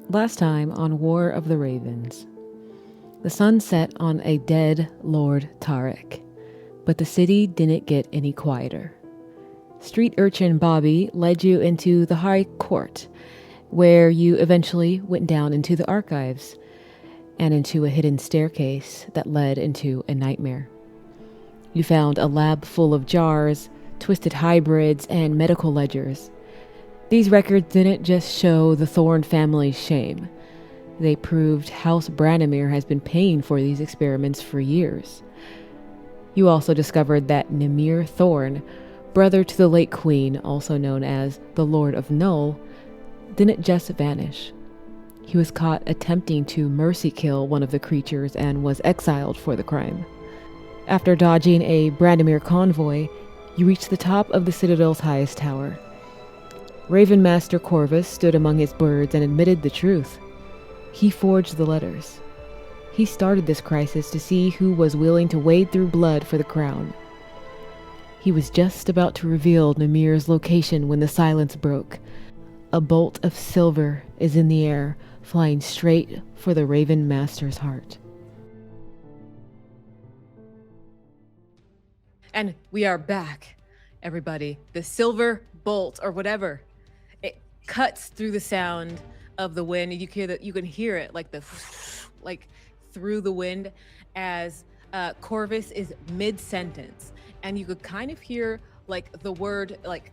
Last time on War of the Ravens. The sun set on a dead Lord Tarek, but the city didn't get any quieter. Street urchin Bobby led you into the High Court, where you eventually went down into the archives and into a hidden staircase that led into a nightmare. You found a lab full of jars, twisted hybrids, and medical ledgers. These records didn't just show the Thorne family's shame. They proved House Branimir has been paying for these experiments for years. You also discovered that Namir Thorne, brother to the late queen, also known as the Lord of Null, didn't just vanish. He was caught attempting to mercy kill one of the creatures and was exiled for the crime. After dodging a Branimir convoy, you reached the top of the Citadel's highest tower. Ravenmaster Corvus stood among his birds and admitted the truth. He forged the letters. He started this crisis to see who was willing to wade through blood for the crown. He was just about to reveal Namir's location when the silence broke. A bolt of silver is in the air, flying straight for the Raven Master's heart. And we are back, everybody. The silver bolt, or whatever, it cuts through the sound of the wind. You can hear it like through the wind as Corvus is mid-sentence, and you could kind of hear like the word like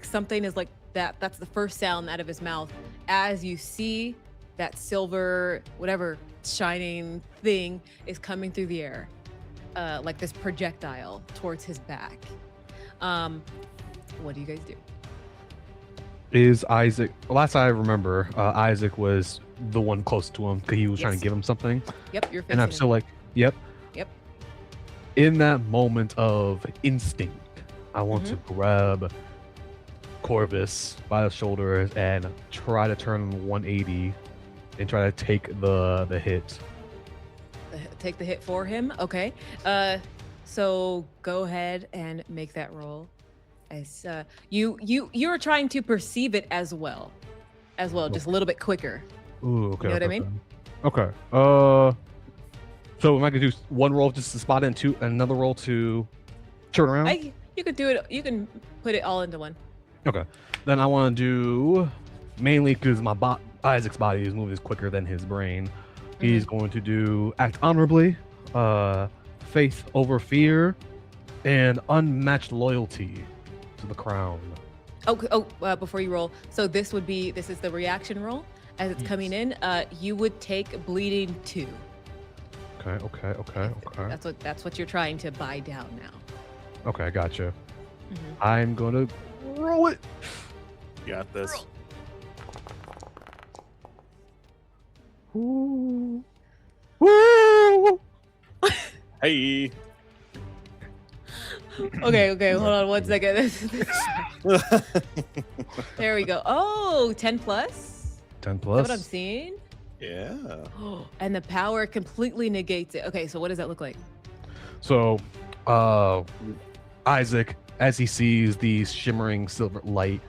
something is like that. That's the first sound out of his mouth as you see that silver whatever shining thing is coming through the air, like this projectile towards his back. What do you guys do? Is Isac, last I remember, Isac was the one close to him because he was trying to give him something. Yep, you're facing and I'm still like, yep. In that moment of instinct, I want to grab Corvus by the shoulders and try to turn 180 and try to take the hit. Take the hit for him? Okay. So go ahead and make that roll. As you're trying to perceive it as well, just a little bit quicker. Ooh, okay. You know what I mean? Okay. So am I gonna do one roll just to spot it and another roll to turn around? You could do it. You can put it all into one. Okay. Then I want to do mainly because Isaac's body is moving quicker than his brain. He's going to do act honorably, faith over fear, and unmatched loyalty to the crown. Before you roll, so this is the reaction roll as it's coming in. You would take bleeding 2. Okay. That's what you're trying to buy down now. Okay, gotcha. I'm gonna roll it. You got this. Ooh. Woo! Hey. Okay, hold on 1 second. There we go. Oh, 10 plus? 10 Is that plus. what I'm seeing? Yeah. And the power completely negates it. Okay, so what does that look like? So, Isac, as he sees the shimmering silver light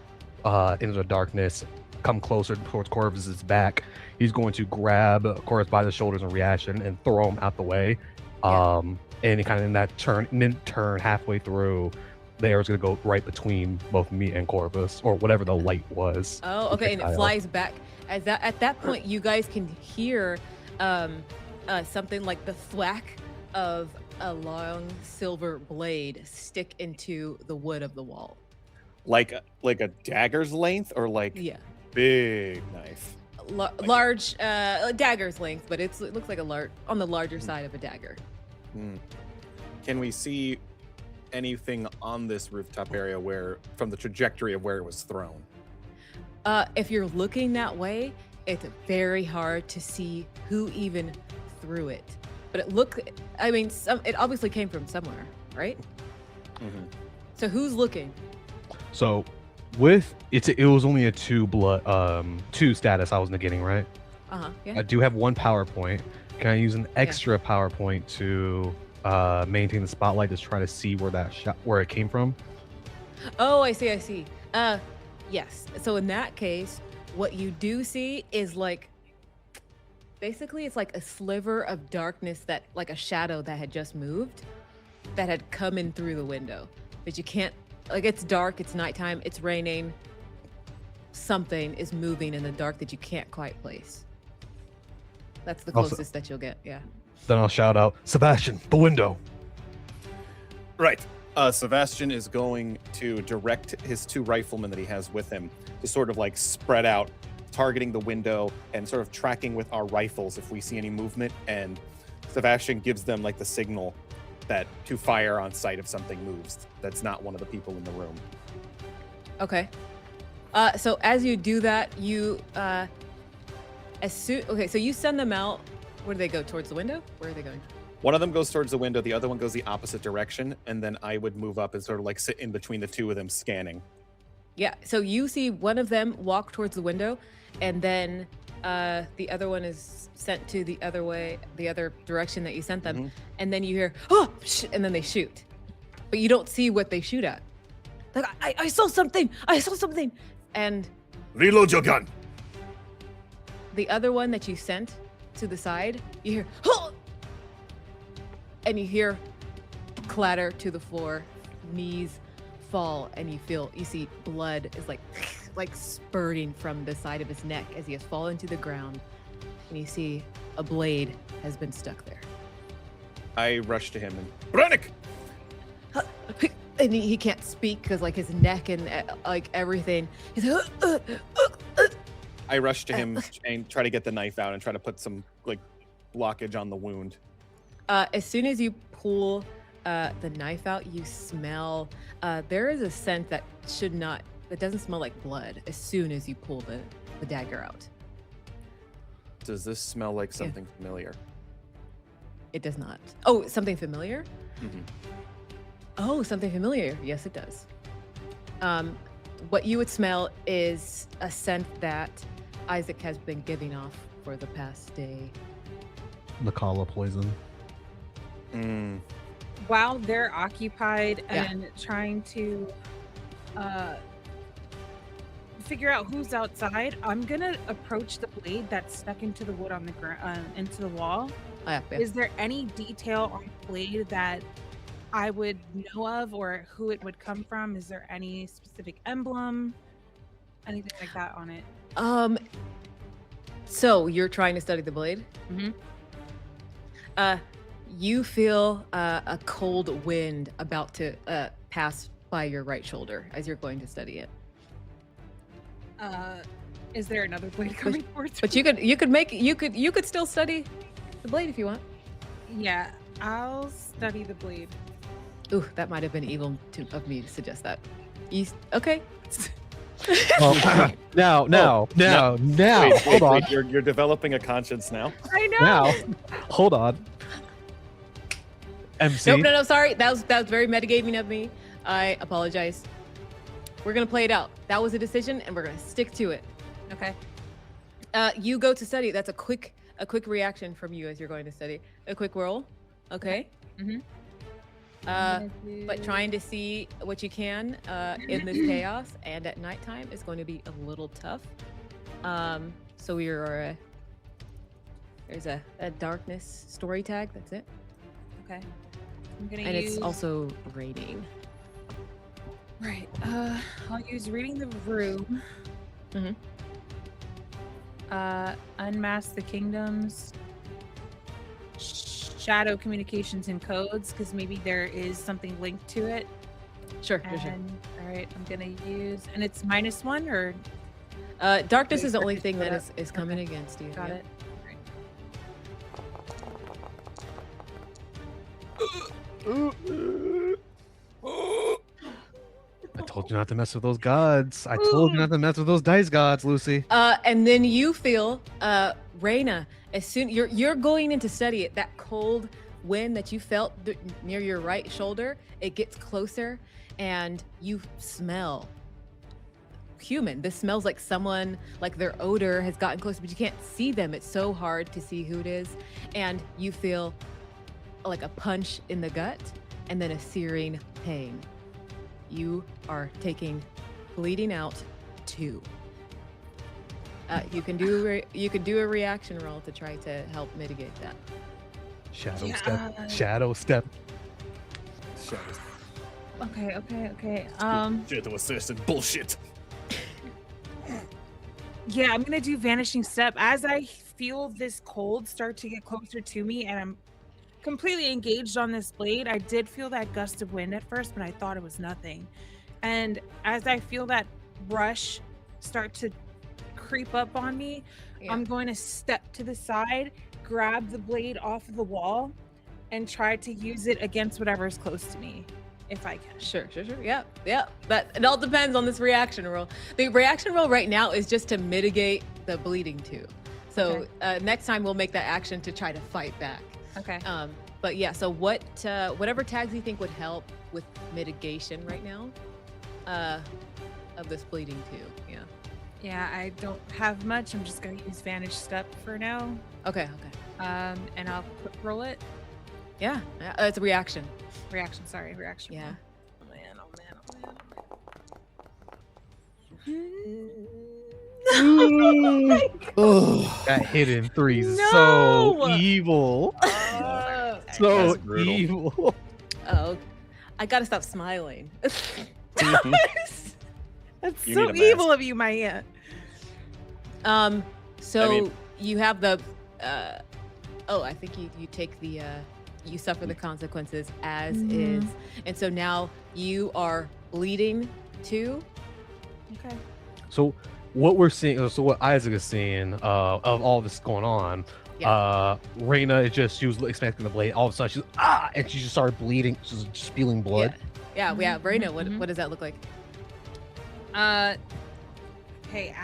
into the darkness come closer towards Corvus's back, he's going to grab Corvus by the shoulders in reaction and throw him out the way. And he kind of in that turn halfway through, the arrow's going to go right between both me and Corvus, or whatever the light was. Oh, okay, and it flies back. At that point, you guys can hear something like the thwack of a long silver blade stick into the wood of the wall. Like a dagger's length, or like big knife? Large dagger's length, but it looks like on the larger side of a dagger. Can we see anything on this rooftop area from the trajectory of where it was thrown? If you're looking that way, it's very hard to see who even threw it. But it obviously came from somewhere, right? So who's looking? So with it was only a 2 status I was negating, right? Yeah. I do have 1 power point. Can I use an extra PowerPoint to maintain the spotlight, just try to see where that where it came from? Oh, I see. Yes. So in that case, what you do see is like, basically it's like a sliver of darkness that, like a shadow that had just moved, that had come in through the window. But you can't, like, it's dark, it's nighttime, it's raining. Something is moving in the dark that you can't quite place. That's the closest that you'll get, yeah. Then I'll shout out, Sebastian, the window. Right. Sebastian is going to direct his 2 riflemen that he has with him to sort of like spread out, targeting the window and sort of tracking with our rifles if we see any movement. And Sebastian gives them like the signal that to fire on sight if something moves that's not one of the people in the room. Okay. So as you do that, you so you send them out. Where do they go? Towards the window? Where are they going? One of them goes towards the window, the other one goes the opposite direction, and then I would move up and sort of like sit in between the 2 of them scanning. Yeah, so you see one of them walk towards the window, and then the other one is sent to the other way, the other direction that you sent them, and then you hear, oh, and then they shoot. But you don't see what they shoot at. Like, I saw something! And Reload your gun! the other one that you sent to the side, you hear, oh! And you hear clatter to the floor, knees fall, and you see blood is like spurting from the side of his neck as he has fallen to the ground, and you see a blade has been stuck there. I rush to him and Brannick! And he can't speak because like his neck and like everything. He's like, I rush to him and try to get the knife out and try to put some like blockage on the wound. As soon as you pull the knife out, you smell. There is a scent that doesn't smell like blood. As soon as you pull the dagger out, Does this smell like something familiar? it does not. Oh, something familiar? Mm-hmm. Oh, something familiar. Yes, it does. What you would smell is a scent that Isac has been giving off for the past day. Nakala poison. While they're occupied and trying to figure out who's outside, I'm gonna approach the blade that's stuck into the wood on the ground, into the wall. Yeah. Is there any detail on the blade that I would know of, or who it would come from? Is there any specific emblem, anything like that on it? So you're trying to study the blade? Mm-hmm. You feel a cold wind about to pass by your right shoulder as you're going to study it. Is there another blade coming towards But me? you could still study the blade if you want. Yeah, I'll study the blade. Ooh, that might have been evil of me to suggest that. Okay. Oh, now, Wait, hold on. wait, you're developing a conscience now. I know. Now, hold on. MC. Nope, no, sorry. That was very metagaming of me. I apologize. We're gonna play it out. That was a decision, and we're gonna stick to it. Okay. You go to study. That's a quick reaction from you as you're going to study. A quick roll. Okay. Mm-hmm. But trying to see what you can in this chaos and at nighttime is going to be a little tough. So there's a darkness story tag. That's it. Okay. I'm gonna And use... it's also raining. Right. I'll use reading the room. Mm-hmm. Unmask the kingdoms. Shadow communications and codes, because maybe there is something linked to it. Sure. All right, I'm gonna use, and it's -1 or Darkness is the only thing that is coming against you. got yeah. it. I told you not to mess with those gods. I told you not to mess with those dice gods, Lucy. And then you feel, Reina, as soon you're going in to study it, that cold wind that you felt near your right shoulder, it gets closer, and you smell human. This smells like someone, like their odor has gotten close, but you can't see them. It's so hard to see who it is. And you feel like a punch in the gut and then a searing pain. You are taking bleeding out 2. You can do a reaction roll to try to help mitigate that. Shadow Yeah. step. Shadow step. Okay. Shadow assassin bullshit. Yeah, I'm gonna do vanishing step as I feel this cold start to get closer to me, and I'm completely engaged on this blade. I did feel that gust of wind at first, but I thought it was nothing. And as I feel that rush start to creep up on me, Yeah. I'm going to step to the side, grab the blade off of the wall, and try to use it against whatever's close to me, if I can. Sure. Yeah. But it all depends on this reaction roll. The reaction roll right now is just to mitigate the bleeding too. So next time we'll make that action to try to fight back. Okay. But yeah, so whatever tags you think would help with mitigation right now, of this bleeding too. Yeah. Yeah, I don't have much. I'm just going to use vanish step for now. Okay. And I'll roll it. Yeah. It's a reaction. Reaction. Yeah. Oh, That hidden 3 is No! so evil. So That's brutal. evil. Oh, I gotta stop smiling. That's You so need a evil of you, Maya. So I mean- you have the I think you take the you suffer the consequences as is. And so now you are bleeding too. Okay. So what we're seeing, so what Isaac is seeing of all this going on, Reina is just, she was expecting the blade. All of a sudden she's and she just started bleeding. She's just spewing blood. Yeah. Reina, what does that look like? Okay,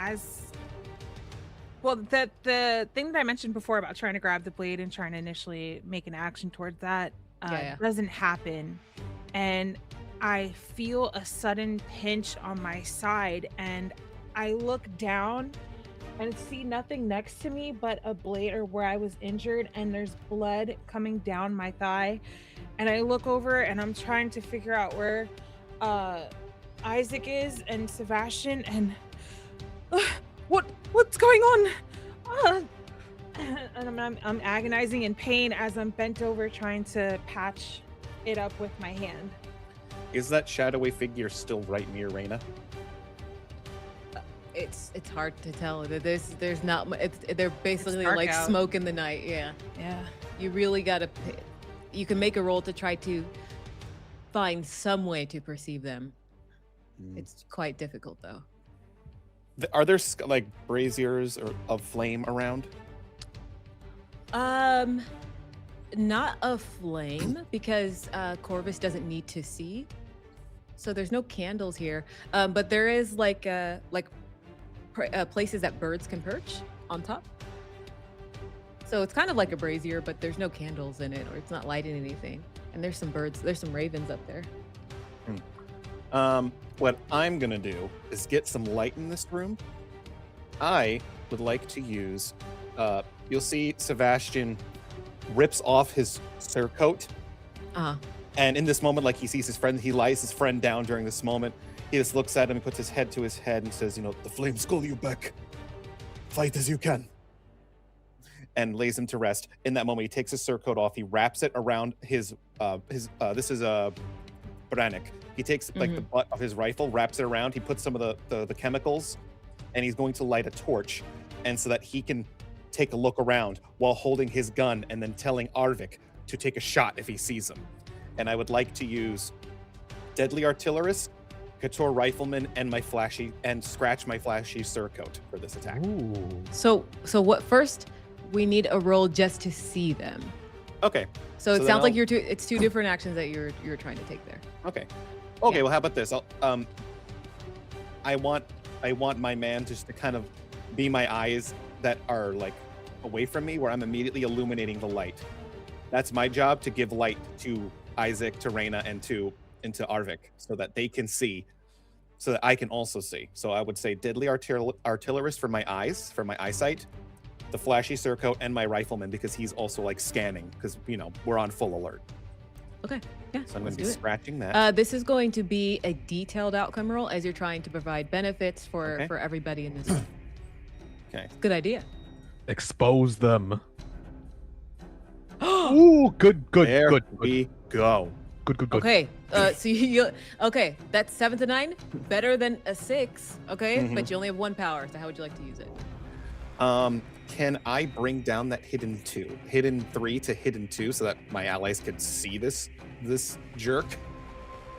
the thing that I mentioned before about trying to grab the blade and trying to initially make an action towards that doesn't happen. And I feel a sudden pinch on my side, and I look down and see nothing next to me but a blade or where I was injured, and there's blood coming down my thigh. And I look over and I'm trying to figure out where Isaac is and Sebastian, and what's going on? And I'm agonizing in pain as I'm bent over trying to patch it up with my hand. Is that shadowy figure still right near Reina? It's hard to tell. There's not much. They're basically dark like out. smoke in the night. Yeah. You really gotta. You can make a roll to try to find some way to perceive them. It's quite difficult though. Are there like braziers or of flame around? Not a flame because Corvus doesn't need to see. So there's no candles here. But there is places that birds can perch on top. So it's kind of like a brazier, but there's no candles in it, or it's not lighting anything. And there's some birds, there's some ravens up there. What I'm gonna do is get some light in this room. I would like to use, you'll see Sebastian rips off his surcoat. And in this moment, like he sees his friend, he lies his friend down during this moment. He just looks at him and puts his head to his head and says, the flames call you back. Fight as you can. And lays him to rest. In that moment, he takes his surcoat off. He wraps it around his this is a Brannick. He takes like the butt of his rifle, wraps it around. He puts some of the chemicals, and he's going to light a torch, and so that he can take a look around while holding his gun and then telling Arvik to take a shot if he sees him. And I would like to use Deadly Artillerist, Couture Rifleman, and scratch my flashy surcoat for this attack. Ooh. So what first? We need a roll just to see them. Okay. So it then sounds like I'll- it's two different actions that you're trying to take there. Okay. Yeah. Well, how about this? I want my man just to kind of be my eyes that are like away from me, where I'm immediately illuminating the light. That's my job, to give light to Isaac, to Reina, and into Arvik, so that they can see so that I can also see. So I would say deadly artillerist for my eyes, for my eyesight, the flashy surcoat, and my rifleman because he's also like scanning because we're on full alert. Okay. Yeah. So I'm going to be scratching that. This is going to be a detailed outcome roll as you're trying to provide benefits for everybody in this. Okay. Good idea. Expose them. Ooh, good. There we go. Good. Okay. So okay. That's 7 to 9. Better than a 6. Okay. Mhm. But you only have 1 power. So how would you like to use it? Can I bring down that hidden 3 to hidden 2 so that my allies can see this jerk?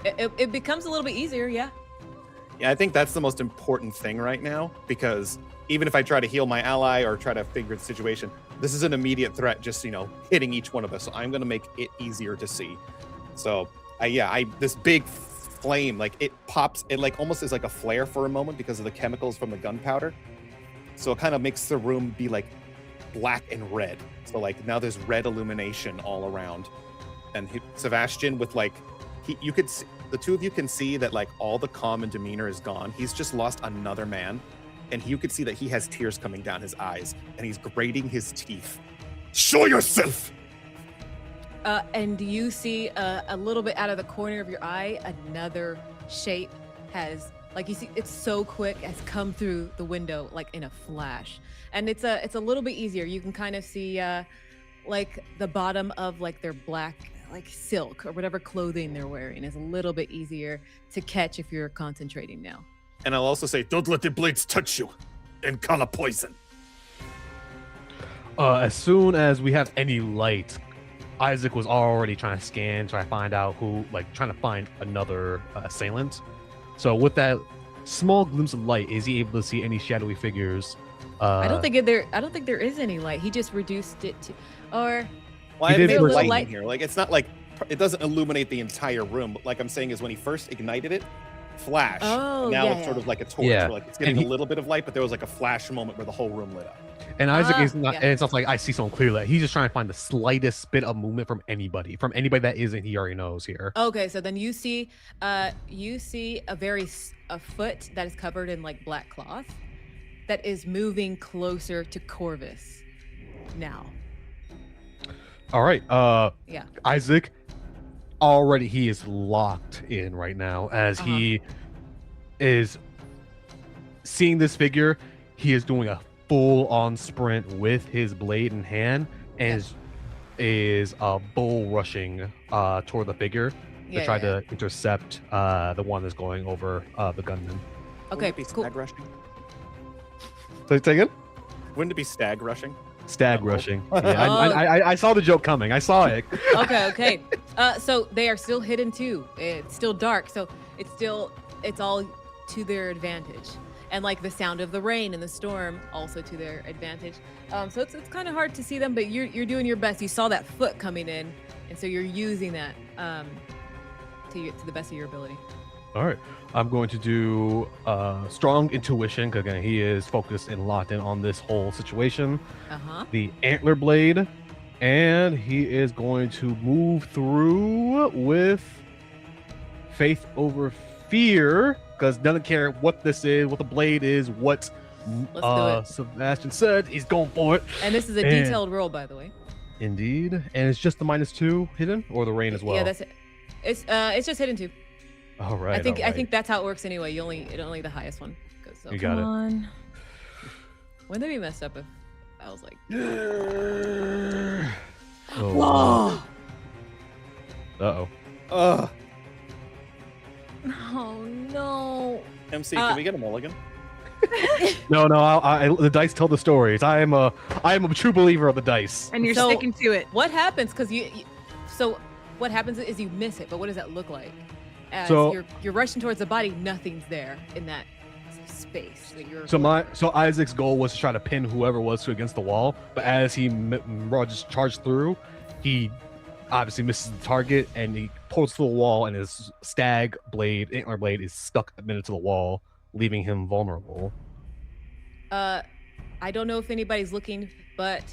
It becomes a little bit easier. Yeah. Yeah, I think that's the most important thing right now because even if I try to heal my ally or try to figure the situation, this is an immediate threat just, hitting each one of us. So I'm going to make it easier to see. So this big flame, like it pops, it like almost is like a flare for a moment because of the chemicals from the gunpowder. So it kind of makes the room be like black and red. So like now there's red illumination all around. And Sebastian with like, you could see, the two of you can see that like all the calm and demeanor is gone. He's just lost another man. And you could see that he has tears coming down his eyes and he's grating his teeth. Show yourself! And you see a little bit out of the corner of your eye, another shape has, like you see, it's so quick, has come through the window like in a flash. And it's a little bit easier. You can kind of see like the bottom of like their black like silk or whatever clothing they're wearing is a little bit easier to catch if you're concentrating now. And I'll also say, don't let the blades touch you and call a poison. As soon as we have any light, Isac was already trying to scan, trying to find out trying to find another assailant. So with that small glimpse of light, is he able to see any shadowy figures? I don't think there is any light. He just reduced it to, or well, I made a little light in here. Like it's not like it doesn't illuminate the entire room. But like I'm saying is when he first ignited it, flash. Oh, now it's sort of like a torch. Yeah. Where, like it's getting a little bit of light, but there was like a flash moment where the whole room lit up. And Isac is not, and it's not like I see someone clearly. He's just trying to find the slightest bit of movement from anybody that isn't he already knows here. Okay, so then you see a foot that is covered in like black cloth that is moving closer to Corvus now. All right. Yeah. Isac, already he is locked in right now as he is seeing this figure. He is doing a full-on sprint with his blade in hand and is bull rushing toward the figure to try to intercept the one that's going over the gunman. Okay, cool. Stag rushing? So take it? Wouldn't it be stag rushing? Stag rushing. Yeah, I saw the joke coming. I saw it. Okay. So they are still hidden too. It's still dark, so it's all to their advantage. And like the sound of the rain and the storm also to their advantage. So it's kind of hard to see them, but you're doing your best. You saw that foot coming in, and so you're using that to the best of your ability. All right, I'm going to do strong intuition because again he is focused and locked in on this whole situation. The antler blade, and he is going to move through with faith over fear. Because doesn't care what this is, what the blade is, what Sebastian said, he's going for it. And this is a detailed roll, by the way. Indeed. And it's just the -2 hidden, or the rain as well? Yeah, that's it. It's just hidden 2. All right. I think that's how it works anyway. Only the highest one goes. So. You got it. Wouldn't they be messed up if I was like? Oh. Uh-oh. Oh no. MC, can we get a mulligan? No, the dice tell the stories. I am a true believer of the dice. And you're sticking to it. What happens? Because so what happens is you miss it. But what does that look like? As you're rushing towards the body, nothing's there in that space that you're. So Isaac's goal was to try to pin whoever was against the wall, but as he just charged through, he obviously misses the target and he pulls through the wall, and his antler blade is stuck a minute to the wall, leaving him vulnerable. I don't know if anybody's looking, but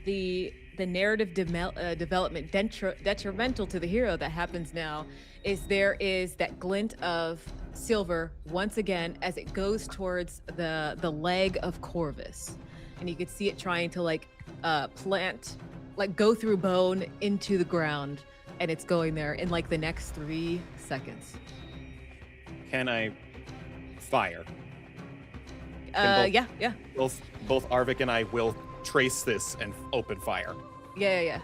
the narrative development detrimental to the hero that happens now is there is that glint of silver once again as it goes towards the leg of Corvus, and you could see it trying to like plant, like go through bone into the ground, and it's going there in like the next 3 seconds. Can I fire? Yeah. Both Arvik and I will trace this and open fire. Yeah.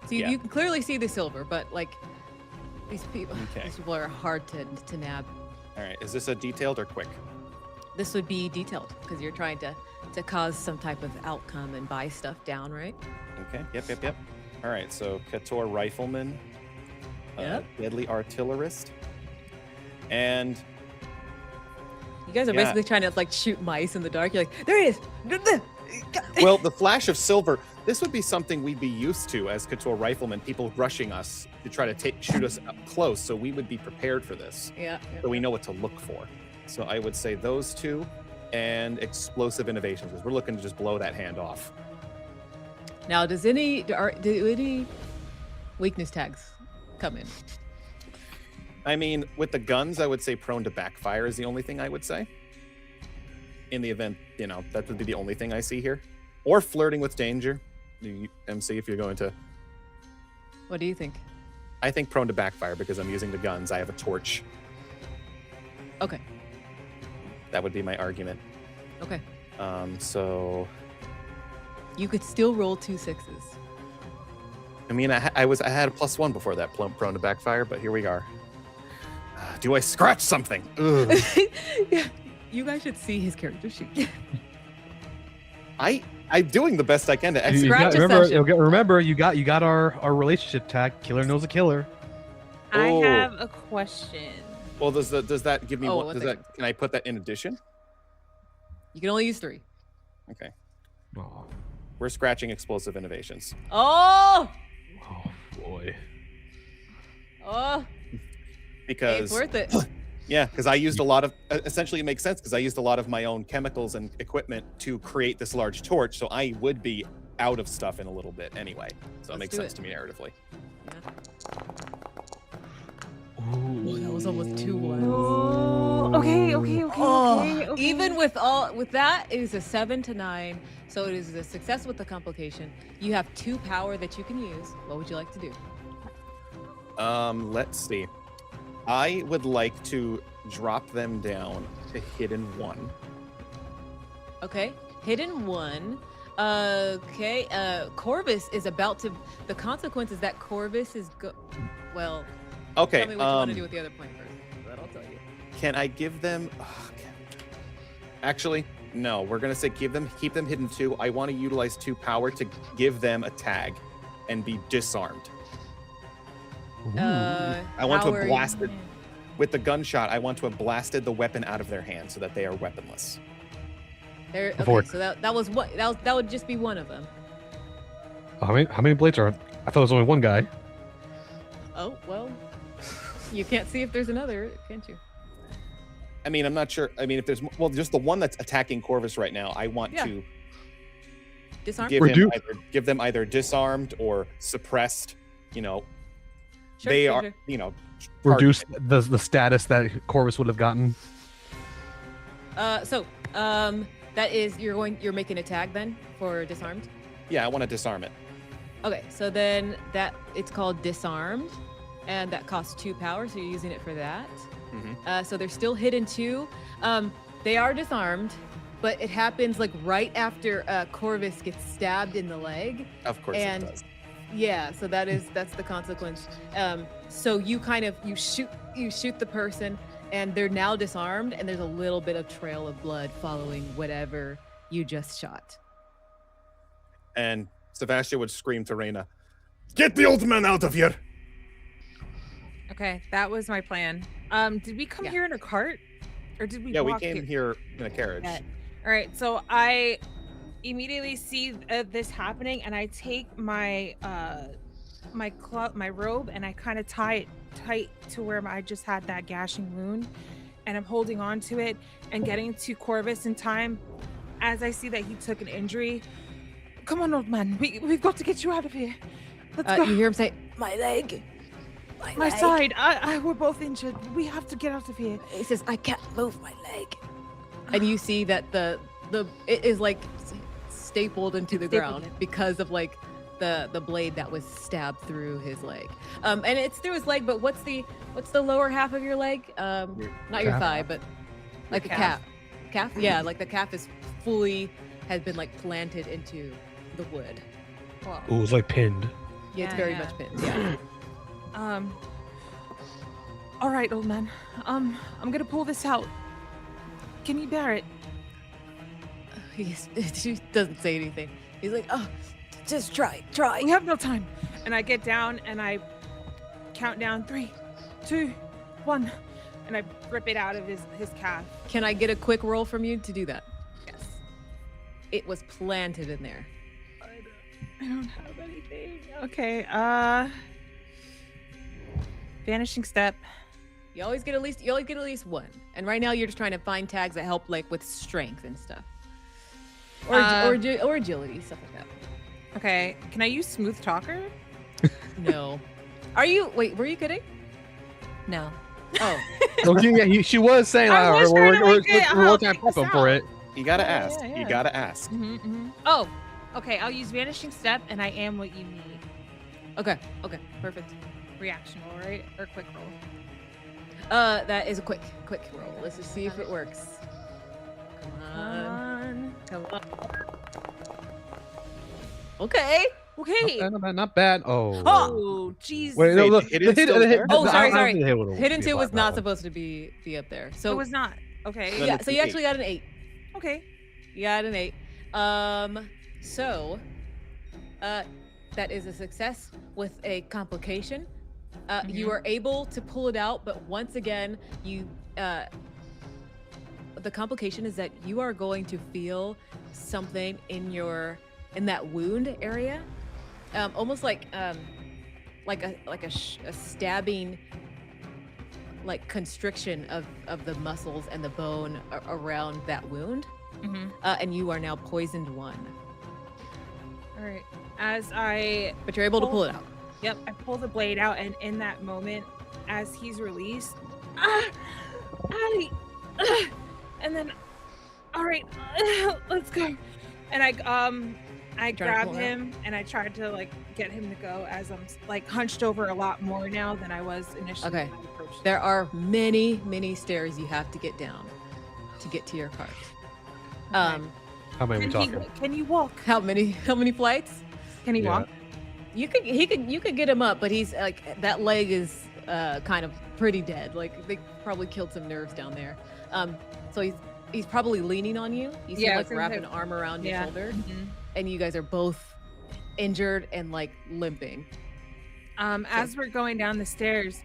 So you can clearly see the silver, but like these people are hard to nab. All right, is this a detailed or quick? This would be detailed because you're trying to cause some type of outcome and buy stuff down, right? Okay. Yep. All right. So Kator rifleman, deadly artillerist, and you guys are basically trying to like shoot mice in the dark. You're like, there he is. Well, the flash of silver. This would be something we'd be used to as Kator riflemen. People rushing us to try to shoot us up close, so we would be prepared for this. Yeah. So we know what to look for. So I would say those two, and explosive innovations, because we're looking to just blow that hand off. Now, do any weakness tags come in? I mean, with the guns, I would say prone to backfire is the only thing I would say. In the event, that would be the only thing I see here. Or flirting with danger. MC, if you're going to. What do you think? I think prone to backfire because I'm using the guns. I have a torch. Okay. That would be my argument. Okay. So. You could still roll 2 6s. I mean, I had a +1 before that, prone to backfire, but here we are. Do I scratch something? Ugh. Yeah. You guys should see his character sheet. I'm doing the best I can to execute. Remember, you got our relationship tag. Killer knows a killer. I have a question. Well, does that give me one? Can I put that in addition? You can only use 3. Okay. Oh. We're scratching explosive innovations. Oh boy. Oh. Because it's worth it. Yeah, because I used a lot of. Essentially, it makes sense because I used a lot of my own chemicals and equipment to create this large torch. So I would be out of stuff in a little bit anyway. So it makes sense to me narratively. Yeah. Ooh, that was almost 2 1s. Okay. Even with that, it is a 7 to 9. So it is a success with the complication. You have 2 power that you can use. What would you like to do? Let's see. I would like to drop them down to hidden 1. Okay, hidden 1. Okay, Corvus is about to. The consequence is that Corvus is well. Okay. Tell me what you want to do with the other point first. That'll tell you. Can I give them? Actually, no. We're gonna say keep them hidden 2. I want to utilize 2 power to give them a tag, and be disarmed. I want to have blasted with the gunshot. I want to have blasted the weapon out of their hand so that they are weaponless. Okay, so that was what that would just be one of them. How many blades are? I thought it was only one guy. Oh well, you can't see if there's another, can't you? I mean, I'm not sure. I mean, if there's just the one that's attacking Corvus right now, I want to disarm. Give them either disarmed or suppressed. Sure. Reduce the status that Corvus would have gotten. That is you're making a tag then for disarmed? Yeah, I want to disarm it. Okay, so then it's called disarmed, and that costs 2 power, so you're using it for that. Mm-hmm. So they're still hidden 2. They are disarmed, but it happens like right after Corvus gets stabbed in the leg. Of course it does. Yeah, so that's the consequence. So you shoot the person, and they're now disarmed, and there's a little bit of trail of blood following whatever you just shot. And Sebastian would scream to Reina, "Get the old man out of here!" Okay, that was my plan. Did we come here in a cart, or did we? Yeah, we came here in a carriage. Yeah. All right, so I immediately see this happening, and I take my my robe, and I kind of tie it tight to where I just had that gashing wound, and I'm holding on to it and getting to Corvus in time. As I see that he took an injury, come on, old man, we've got to get you out of here. Let's go. You hear him say, "My leg." My side. We're both injured. We have to get out of here. He says, I can't move my leg. And you see that it is like stapled into the ground because of like the blade that was stabbed through his leg. And it's through his leg, but what's the lower half of your leg? Not your thigh, but like a calf. Calf? Yeah, like the calf has been like planted into the wood. Wow. It was like pinned. Yeah, it's very much pinned. Yeah. All right, old man. I'm gonna pull this out. Can you bear it? He doesn't say anything. He's like, oh, just try. We have no time. And I get down and I count down 3, 2, 1, and I rip it out of his calf. Can I get a quick roll from you to do that? Yes. It was planted in there. I don't have anything. Okay. Vanishing step. You always get at least one. And right now you're just trying to find tags that help like with strength and stuff. Or agility, stuff like that. Okay. Can I use smooth talker? No. Were you kidding? No. Oh. She was saying we're trying to prep him for it. You gotta ask. Yeah. You gotta ask. Mm-hmm, mm-hmm. Oh, okay. I'll use vanishing step, and I am what you need. Okay. Perfect. Reaction roll, right? Or quick roll? That is a quick roll. Let's just see if it works. Come on. Okay. Not bad. Oh, jeez. Wait, no, look. Sorry. Hidden 2 was not supposed to be up there. So it was not. Okay. Yeah. So you actually got an 8. Okay. You got an 8. So, that is a success with a complication. You are able to pull it out, but once again, the complication is that you are going to feel something in that wound area, almost like a stabbing, like constriction of the muscles and the bone around that wound, and you are now poisoned 1. All right. But you're able to pull it out. Yep, I pull the blade out, and in that moment, as he's released, and then, all right, let's go. And I grab him, and I tried to like get him to go as I'm like hunched over a lot more now than I was initially. Okay. There are many, many stairs you have to get down to get to your cart. How many are we talking? Can you walk? How many flights? Can he walk? You could get him up, but he's like that leg is kind of pretty dead. Like they probably killed some nerves down there. So he's probably leaning on you. He's like wrapping an arm around your shoulder, and you guys are both injured and like limping. As we're going down the stairs,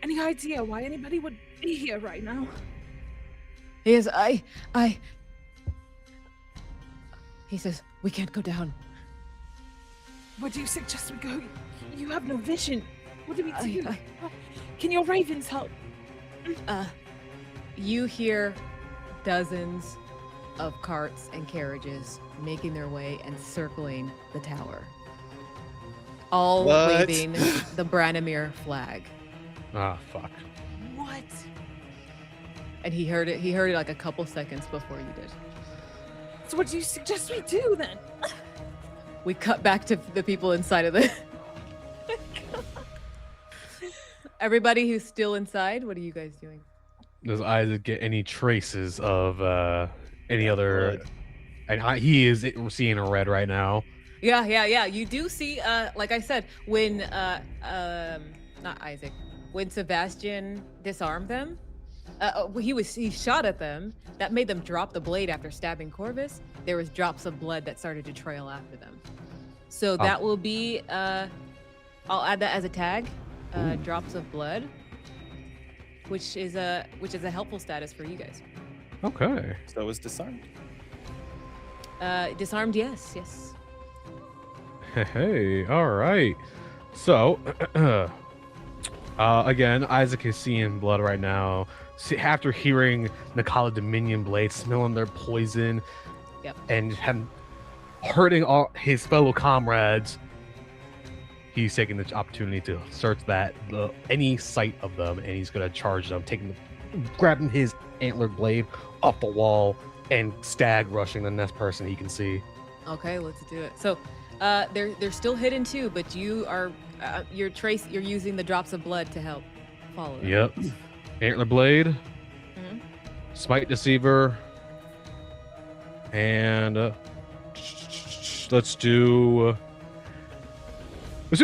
any idea why anybody would be here right now? Yes, He says we can't go down. Where do you suggest we go? You have no vision. What do we do? Can your ravens help? You hear dozens of carts and carriages making their way and circling the tower, all waving the Branimir flag. Ah, fuck. What? And he heard it like a couple seconds before you did. So what do you suggest we do then? We cut back to the people inside of the... Everybody who's still inside, what are you guys doing? Does Isaac get any traces of any other... And he is seeing a red right now. Yeah. You do see, like I said, when... not Isaac. When Sebastian disarmed them, he shot at them. That made them drop the blade after stabbing Corvus. There was drops of blood that started to trail after them. So that will be, I'll add that as a tag, drops of blood, which is a helpful status for you guys. Okay. So it was disarmed. Disarmed, yes. Hey, all right. So, again, Isaac is seeing blood right now. After hearing Nakala Dominion blades, smelling their poison, and hurting all his fellow comrades, he's taking the opportunity to search any sight of them, and he's gonna charge them, grabbing his antler blade off the wall and stag rushing the next person he can see. Okay, let's do it. So, they're still hidden too, but you are you're using the drops of blood to help follow them. Yep. Antler blade, Mhm. smite deceiver, and let's do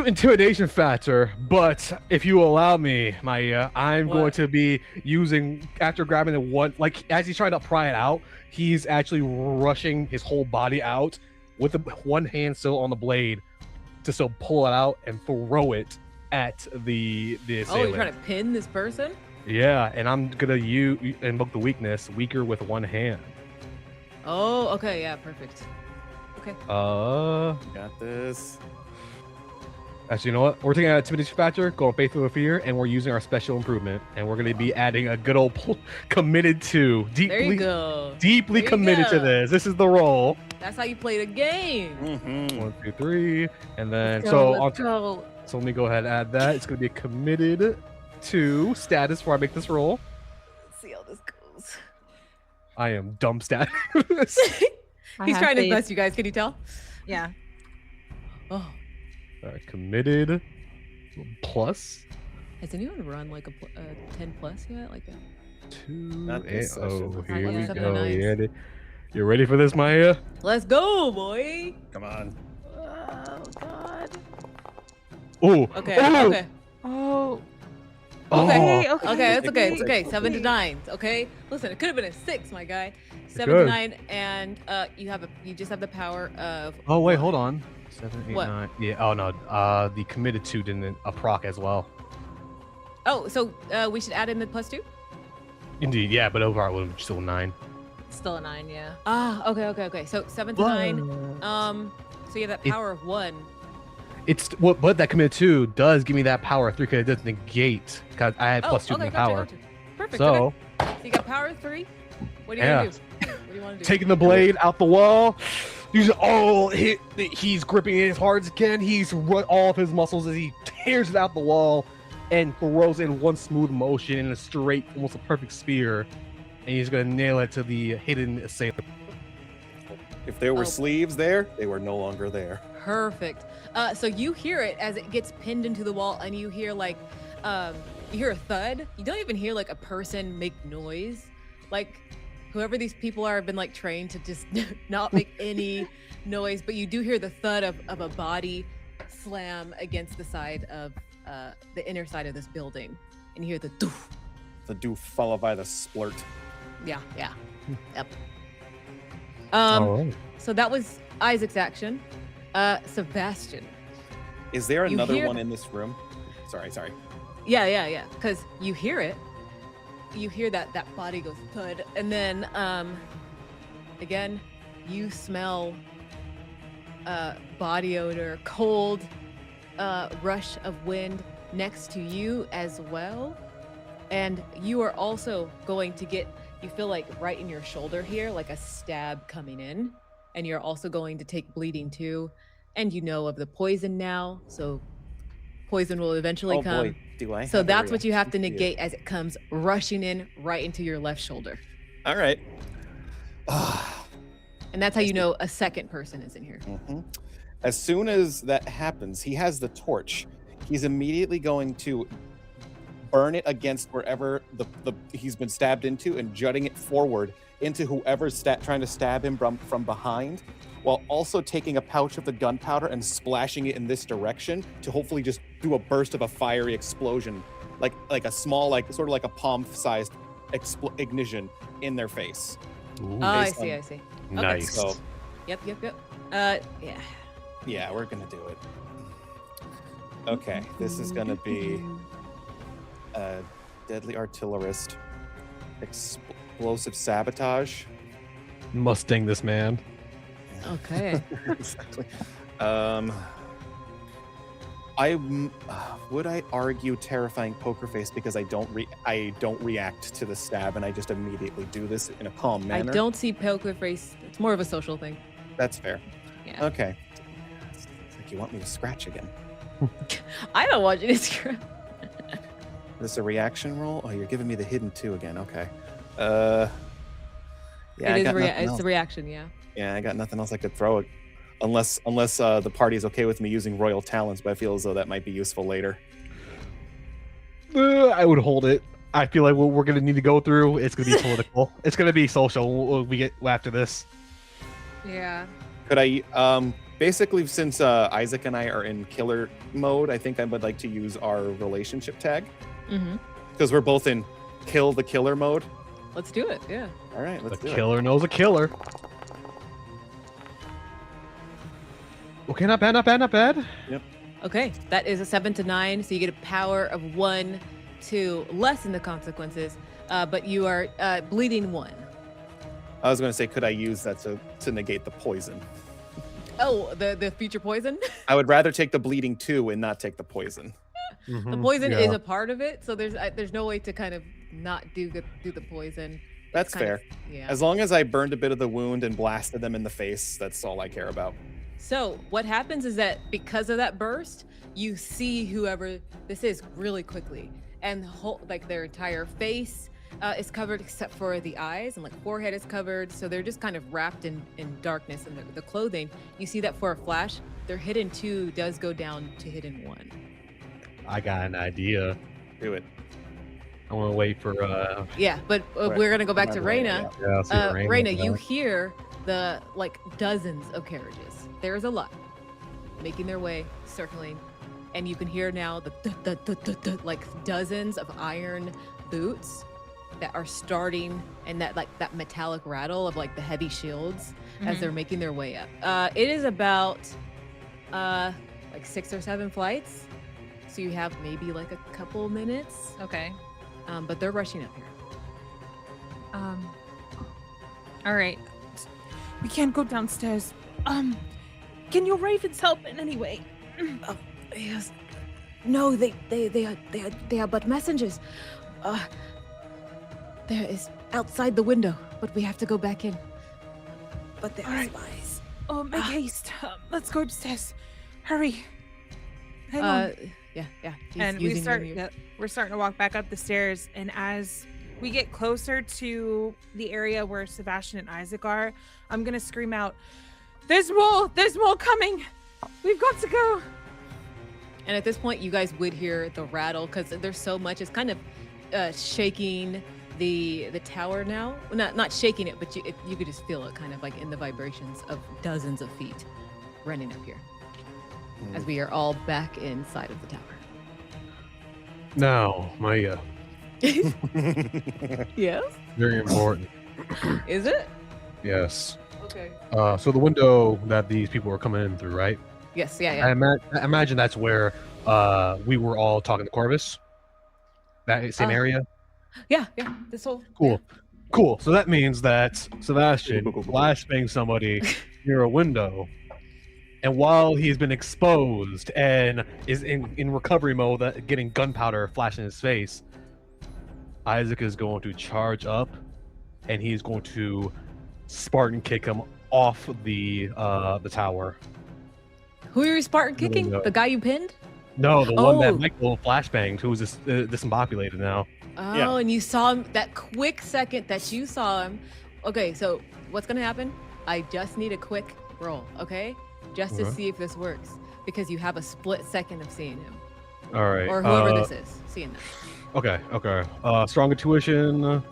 intimidation factor. But if you allow me, I'm going to be using, after grabbing the one, like as he's trying to pry it out, he's actually rushing his whole body out with the one hand still on the blade to still pull it out and throw it at the assailant. Oh, you're trying to pin this person? Yeah, and I'm gonna invoke the weakness, weaker with one hand. Oh, okay, yeah, perfect. Okay. Got this. Actually, you know what? We're taking an intimidation factor, going faith over fear, and we're using our special improvement, and we're gonna be adding a good old committed to. There you go. Deeply There you committed to go. this. This is the roll. That's how you play the game. 1, 2, 3, and then Let's go. so let me go ahead and add that. It's gonna be a committed to status before I make this roll. Let's see how this goes. I am dumb status. He's trying his best, you guys. Can you tell? Yeah. Oh. Committed plus Has anyone run like a 10 plus yet? Like a 2. Not this session. Here Yeah, we 7 go. and 9s. You ready for this, Maya? Let's go, boy. Come on. Oh God. Oh. Okay. Oh! Okay. Oh. Oh. Okay. Okay, it's okay. It's okay. Okay. 7 to 9. Okay. Listen, it could have been a 6, my guy. 7 good. to 9, and you just have the power of. Oh wait, hold on. 7, 8, What? 9. Yeah. Oh no. The committed to didn't proc as well. Oh, so we should add in the +2. Indeed. Yeah, but overall it would have still 9. Still a 9, yeah. Ah, okay. So 7 to 9. So you have that power of 1. It's what that committed to does give me that power of 3 because it doesn't negate because I had +2 in the power. Gotcha. Perfect. So Okay. So you got power of 3. What do you want to do? What do you want to do? taking the blade out the wall, using he's gripping it as hard as he can. He's run all of his muscles as he tears it out the wall and throws it in one smooth motion in a straight, almost a perfect spear, and he's gonna nail it to the hidden assailant. If there were Oh. sleeves there, they were no longer there. Perfect. So you hear it as it gets pinned into the wall, and you hear like, you hear a thud. You don't even hear like a person make noise. Like, whoever these people are have been like trained to just not make any noise, but you do hear the thud of a body slam against the side of the inner side of this building, and you hear the doof. The doof followed by the splurt. Yeah. Yep. Alright. So that was Isaac's action. Sebastian. Is there You another hear one in this room? Sorry. Yeah. Because you hear it. You hear that body goes thud, and then again, you smell body odor, cold rush of wind next to you as well, and you are also going to get. You feel like right in your shoulder here, like a stab coming in, and you're also going to take bleeding too, and you know of the poison now, so poison will eventually Oh come. boy, do I? So have a that's what you have to reaction negate as it comes rushing in right into your left shoulder. All right. And that's how you know a second person is in here. Mhm. As soon as that happens, he has the torch. He's immediately going to burn it against wherever he's been stabbed into and jutting it forward into whoever's trying to stab him from behind, while also taking a pouch of the gunpowder and splashing it in this direction to hopefully just do a burst of a fiery explosion, like a small, like sort of like a palm-sized ignition in their face. Ooh, Oh, I based see. on- nice. So Yep. Yeah. yeah, we're gonna do it. Okay, this is gonna be deadly artillerist, explosive sabotage. Mustang this man. Okay. Exactly. Would I argue terrifying poker face because I don't react to the stab and I just immediately do this in a calm I manner. don't see poker face. It's more of a social thing. That's fair. Yeah. Okay. It's like you want me to scratch again. I don't want you to scream. This is a reaction roll? Oh, you're giving me the hidden 2 again. Okay. Yeah, It's a reaction, yeah. Yeah, I got nothing else I could throw it. Unless the party's okay with me using royal talents, but I feel as though that might be useful later. I would hold it. I feel like what we're gonna need to go through, it's gonna be political. It's gonna be social. We get after this. Yeah. Could I basically, since Isac and I are in killer mode, I think I would like to use our relationship tag. Because we're both in kill the killer mode. Let's do it. Yeah. All right, let's do it. The killer knows a killer. Okay, not bad, not bad, not bad. Yep. Okay, that is a 7 to 9, so you get a power of 1 to lessen the consequences, but you are bleeding 1. I was going to say, could I use that to negate the poison? Oh, the future poison? I would rather take the bleeding 2 and not take the poison. The poison is a part of it, so there's no way to kind of not do the poison. That's fair. Yeah. As long as I burned a bit of the wound and blasted them in the face, that's all I care about. So what happens is that because of that burst, you see whoever this is really quickly, and the whole, like, their entire face is covered except for the eyes, and like forehead is covered, so they're just kind of wrapped in darkness, and the clothing, you see that for a flash, their hidden 2 does go down to hidden 1. I got an idea. Do it. I want to wait for. Yeah, but we're gonna go back to Reina. Yeah, I'll see what Reina, does. you hear the dozens of carriages. There's a lot making their way, circling, and you can hear now the like dozens of iron boots that are starting, and that metallic rattle of like the heavy shields as they're making their way up. It is about like 6 or 7 flights, so you have maybe like a couple minutes. Okay. But they're rushing up here. All right. We can't go downstairs. Can your ravens help in any way? Yes. No, they are but messengers. There is outside the window, but we have to go back in. But they are spies. Oh, make haste. Let's go upstairs. Hurry. Hang on. Yeah. And we're starting to walk back up the stairs, and as we get closer to the area where Sebastian and Isac are, I'm gonna scream out, there's more coming. We've got to go. And at this point, you guys would hear the rattle, because there's so much. It's kind of shaking the tower now. Well, not shaking it, but you could just feel it kind of like in the vibrations of dozens of feet running up here as we are all back inside of the tower. Now, my Yes? very important. Is it? Yes. Okay. So the window that these people were coming in through, right? Yes, yeah. I imagine that's where we were all talking to Corvus. That same area? Yeah. This whole Cool. So that means that Sebastian flashbanged somebody near a window, and while he's been exposed and is in recovery mode, getting gunpowder flashed in his face, Isac is going to charge up, and he's going to Spartan kick him off the tower. Who are you Spartan kicking? The guy you pinned? No, the one that Michael flashbanged, who's discombobulated now. Oh, Yeah. And you saw him that quick second that you saw him. Okay, so what's gonna happen? I just need a quick roll, okay? Just to see if this works, because you have a split second of seeing him. All right. Or whoever this is, seeing them. Okay. Strong intuition,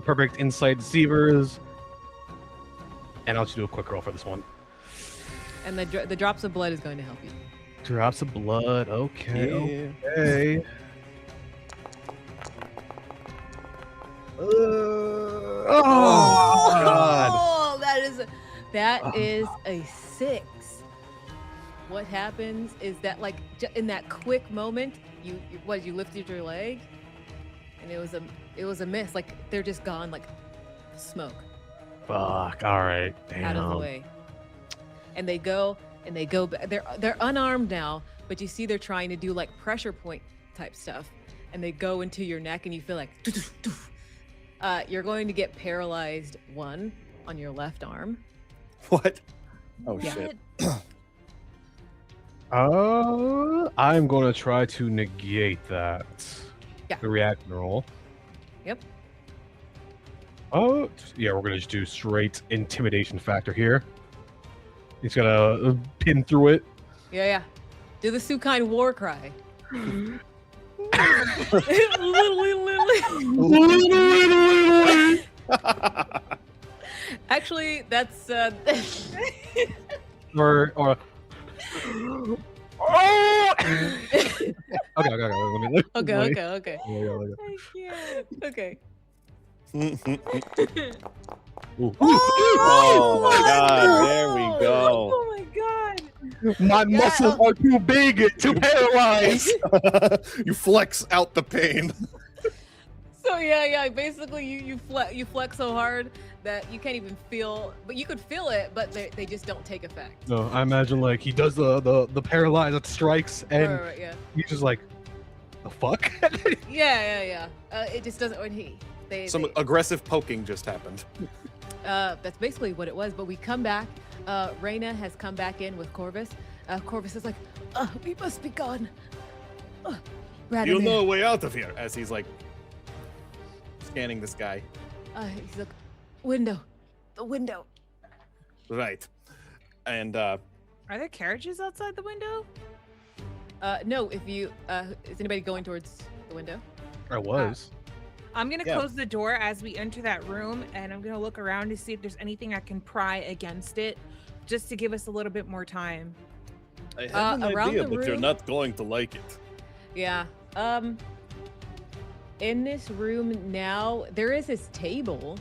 perfect insight deceivers, and I'll just do a quick roll for this one. And the drops of blood is going to help you. Drops of blood. Okay. Yeah. Okay. Oh, God. Oh, that is a 6. What happens is that, like, in that quick moment, you lifted your leg, and it was a miss. Like, they're just gone, like smoke. Fuck. All right. Damn. Out of the way. And they go they're unarmed now, but you see they're trying to do like pressure point type stuff, and they go into your neck, and you feel like you're going to get paralyzed 1 on your left arm. What? Oh, Yeah. shit. I'm going to try to negate that. Yeah. The reaction roll. Yep. Oh, yeah, we're going to just do straight intimidation factor here. He's going to pin through it. Yeah. Do the Sukai war cry. Actually, that's or oh! Okay. Okay. Yeah. Okay. Ooh. Oh my god, there we go. Oh my god. My muscles are too big to paralyze. You flex out the pain. So yeah. Basically, you flex so hard that you can't even feel, but you could feel it, but they just don't take effect. No, I imagine like he does the paralyze that strikes, and Right, yeah. he's just like, the fuck? Yeah. It just doesn't. When Some aggressive poking just happened. that's basically what it was. But we come back. Reina has come back in with Corvus. Corvus is like, we must be gone. You know a way out of here, as he's like scanning this guy. He's like, the window. Right. And Are there carriages outside the window? No, if you is anybody going towards the window? I was. I'm gonna Yeah. close the door as we enter that room, and I'm gonna look around to see if there's anything I can pry against it, just to give us a little bit more time. I have an around idea, the but you're room- not going to like it. Yeah. In this room now, there is this table.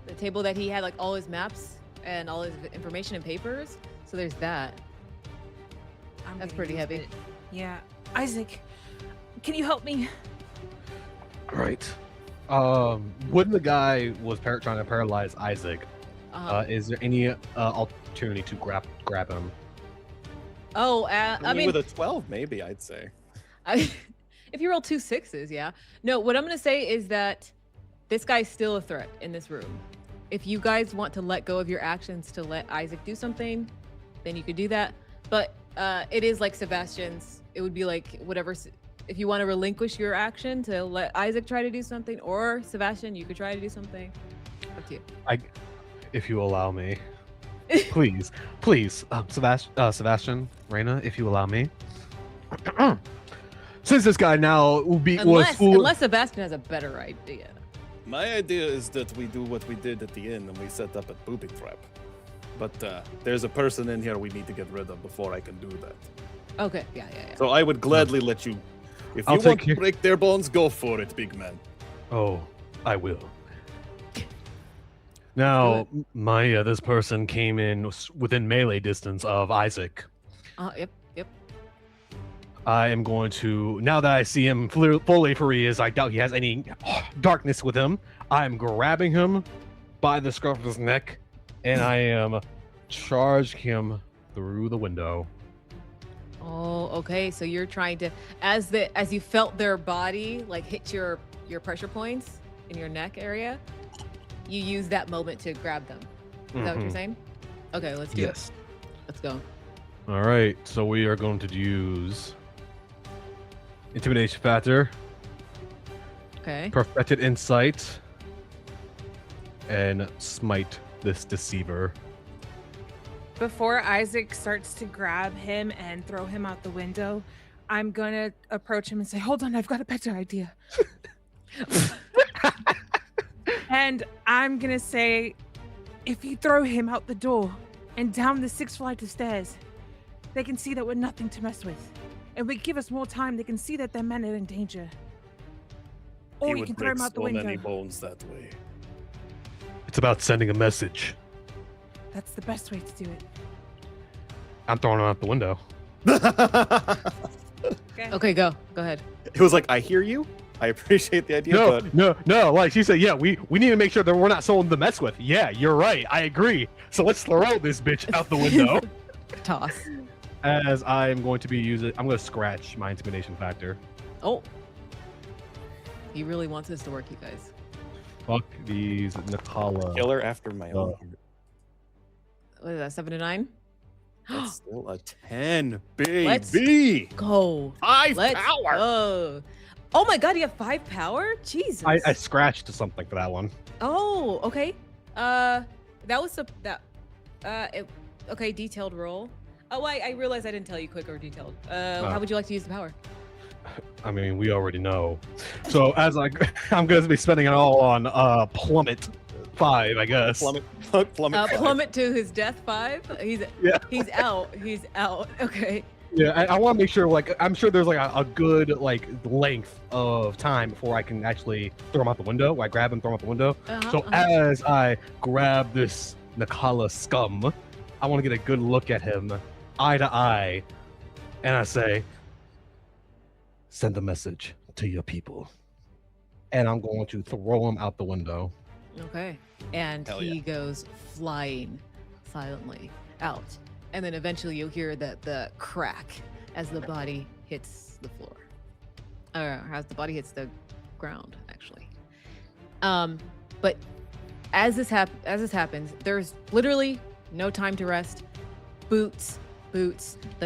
The table that he had like all his maps and all his information and papers. So there's that. I'm That's gonna pretty use heavy. it. Yeah. Isaac, can you help me? Right. When the guy was trying to paralyze Isaac, is there any opportunity to grab him? I mean, with a 12, maybe I'd say. if you roll 2 6s, yeah. No, what I'm gonna say is that this guy's still a threat in this room. If you guys want to let go of your actions to let Isaac do something, then you could do that. But it is like Sebastian's. It would be like whatever. If you want to relinquish your action to let Isaac try to do something, or Sebastian, you could try to do something. Up to you. If you allow me, please, Sebastian, Reina, if you allow me. Since this guy now Unless Sebastian has a better idea. My idea is that we do what we did at the inn and we set up a booby trap. But there's a person in here we need to get rid of before I can do that. Okay, yeah. So I would gladly let you. If you want to break their bones, go for it, big man. Oh, I will. Now, this person came in within melee distance of Isaac. Yep. I am going to, now that I see him fully for he is, I doubt he has any darkness with him. I'm grabbing him by the scruff of his neck, and I am charging him through the window. Oh, okay. So you're trying to, as you felt their body like hit your pressure points in your neck area, you use that moment to grab them. Is that what you're saying? Okay, let's do it. Let's go. All right, so we are going to use intimidation factor, Okay. perfected insight, and smite this deceiver. Before Isaac starts to grab him and throw him out the window, I'm gonna approach him and say, "Hold on, I've got a better idea." And I'm gonna say, if you throw him out the door and down the 6th flight of stairs, they can see that we're nothing to mess with. And we give us more time, they can see that their men are in danger. Or you can throw him out the window. Many bones that way. It's about sending a message. That's the best way to do it. I'm throwing him out the window. Okay, go ahead. It was like, I hear you. I appreciate the idea, but No. Like she said, yeah, we need to make sure that we're not someone to mess with. Yeah, you're right. I agree. So let's throw this bitch out the window. Toss. As I'm going to be I'm going to scratch my intimidation factor. Oh. He really wants this to work, you guys. Fuck these Natala. killer after my own heart. What is that, 7 to 9? That's still a 10, Let's baby. go. 5 Let's power. go. Oh my god, you have 5 power? Jesus. I scratched something for that one. Oh, okay. That was okay, detailed roll. Oh, I realized I didn't tell you quick or detailed. How would you like to use the power? I mean, we already know. So as I'm going to be spending it all on plummet 5, I guess. Plummet 5. Plummet to his death 5. He's out. He's out. Okay. Yeah, I want to make sure. Like, I'm sure there's like a good like length of time before I can actually throw him out the window. I grab him, throw him out the window. As I grab this Nakala scum, I want to get a good look at him, eye to eye, and I say, "Send a message to your people," and I'm going to throw him out the window. Okay. And he goes flying silently out. And then eventually you'll hear the crack as the body hits the floor. Or as the body hits the ground, actually. But as this happens, there's literally no time to rest. Boots, the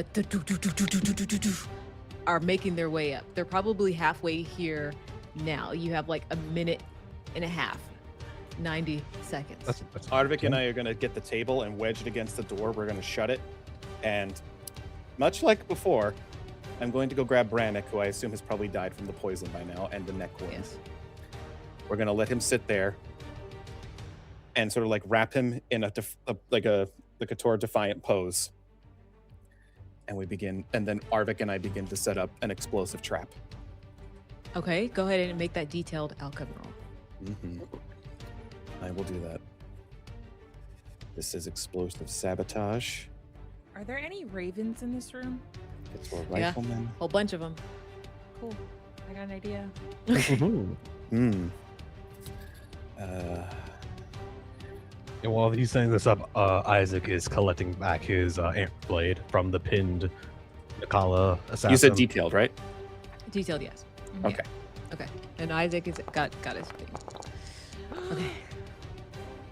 are making their way up. They're probably halfway here now. You have like a minute and a half. 90 seconds. That's Arvik and I are going to get the table and wedge it against the door. We're going to shut it. And much like before, I'm going to go grab Brannick, who I assume has probably died from the poison by now, and the neck wounds. Yes. We're going to let him sit there and sort of like wrap him in a Couture Defiant pose. And we begin, and then Arvik and I begin to set up an explosive trap. Okay, go ahead and make that detailed outcome roll. Mm-hmm. I will do that. This is explosive sabotage. Are there any ravens in this room? It's a rifleman. Whole bunch of them. Cool. I got an idea. And while he's setting this up, Isaac is collecting back his amp blade from the pinned Nakala assassin. You said detailed, right? Detailed, yes. Okay. Yeah. Okay. And Isaac is got his thing. Okay.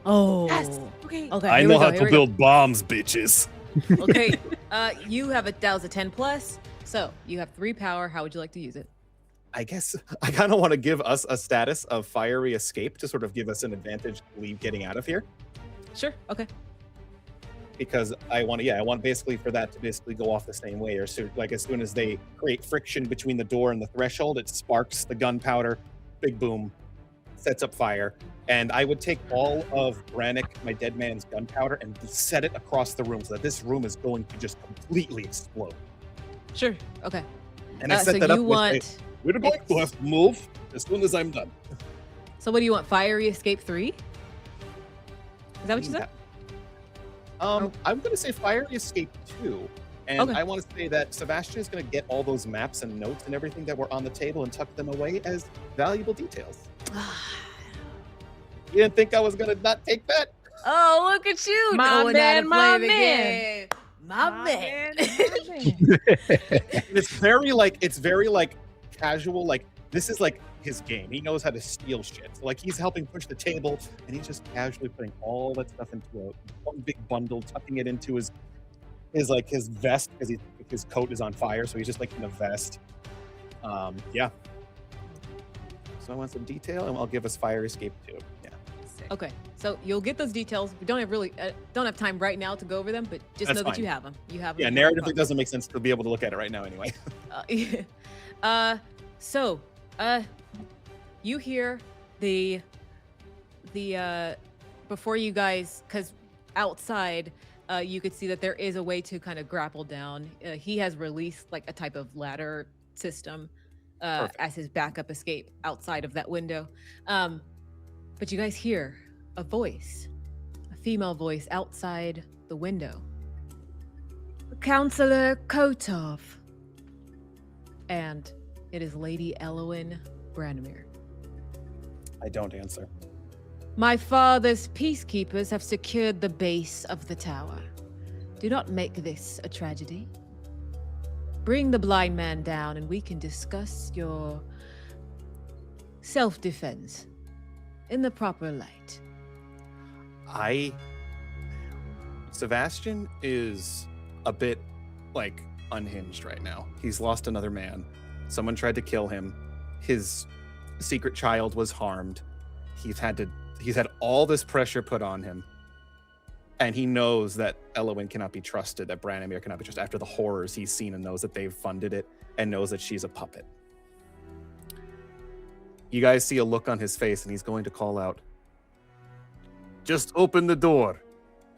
Oh. Yes. Okay. Okay. I know how to build bombs, bitches. Okay. You have that was a 10 plus. So you have 3 power. How would you like to use it? I guess I kind of want to give us a status of fiery escape to sort of give us an advantage getting out of here. Sure. Okay. Because I want basically for that to basically go off the same way, or so like as soon as they create friction between the door and the threshold, it sparks the gunpowder, big boom, sets up fire. And I would take all of Brannick, my dead man's gunpowder, and set it across the room so that this room is going to just completely explode. Sure. Okay. And I set that up with we're going to have to move as soon as I'm done. So what do you want? Fiery escape 3? Is that what you said? I'm going to say Fiery Escape 2. And I want to say that Sebastian is going to get all those maps and notes and everything that were on the table and tuck them away as valuable details. You didn't think I was going to not take that? Oh, look at you. My man. It's very like casual. Like, this is like his game. He knows how to steal shit. So, like, he's helping push the table, and he's just casually putting all that stuff into one big bundle, tucking it into his vest because his coat is on fire. So he's just like in a vest. Yeah. So I want some detail, and I'll give us Fire Escape 2. Yeah. Okay, so you'll get those details. We don't have time right now to go over them, but just know that you have them. You have them. Yeah, narratively it doesn't make sense to be able to look at it right now anyway. So you hear the before you guys, because outside you could see that there is a way to kind of grapple down. He has released like a type of ladder system as his backup escape outside of that window. But you guys hear a voice, a female voice outside the window. Counselor Kotov. And it is Lady Elowyn Branimir. I don't answer. My father's peacekeepers have secured the base of the tower. Do not make this a tragedy. Bring the blind man down and we can discuss your self-defense in the proper light. Sebastian is a bit like unhinged right now. He's lost another man. Someone tried to kill him. His secret child was harmed. He's had all this pressure put on him. And he knows that Elowin cannot be trusted, that Branimir cannot be trusted after the horrors he's seen, and knows that they've funded it, and knows that she's a puppet. You guys see a look on his face, and he's going to call out, "Just open the door,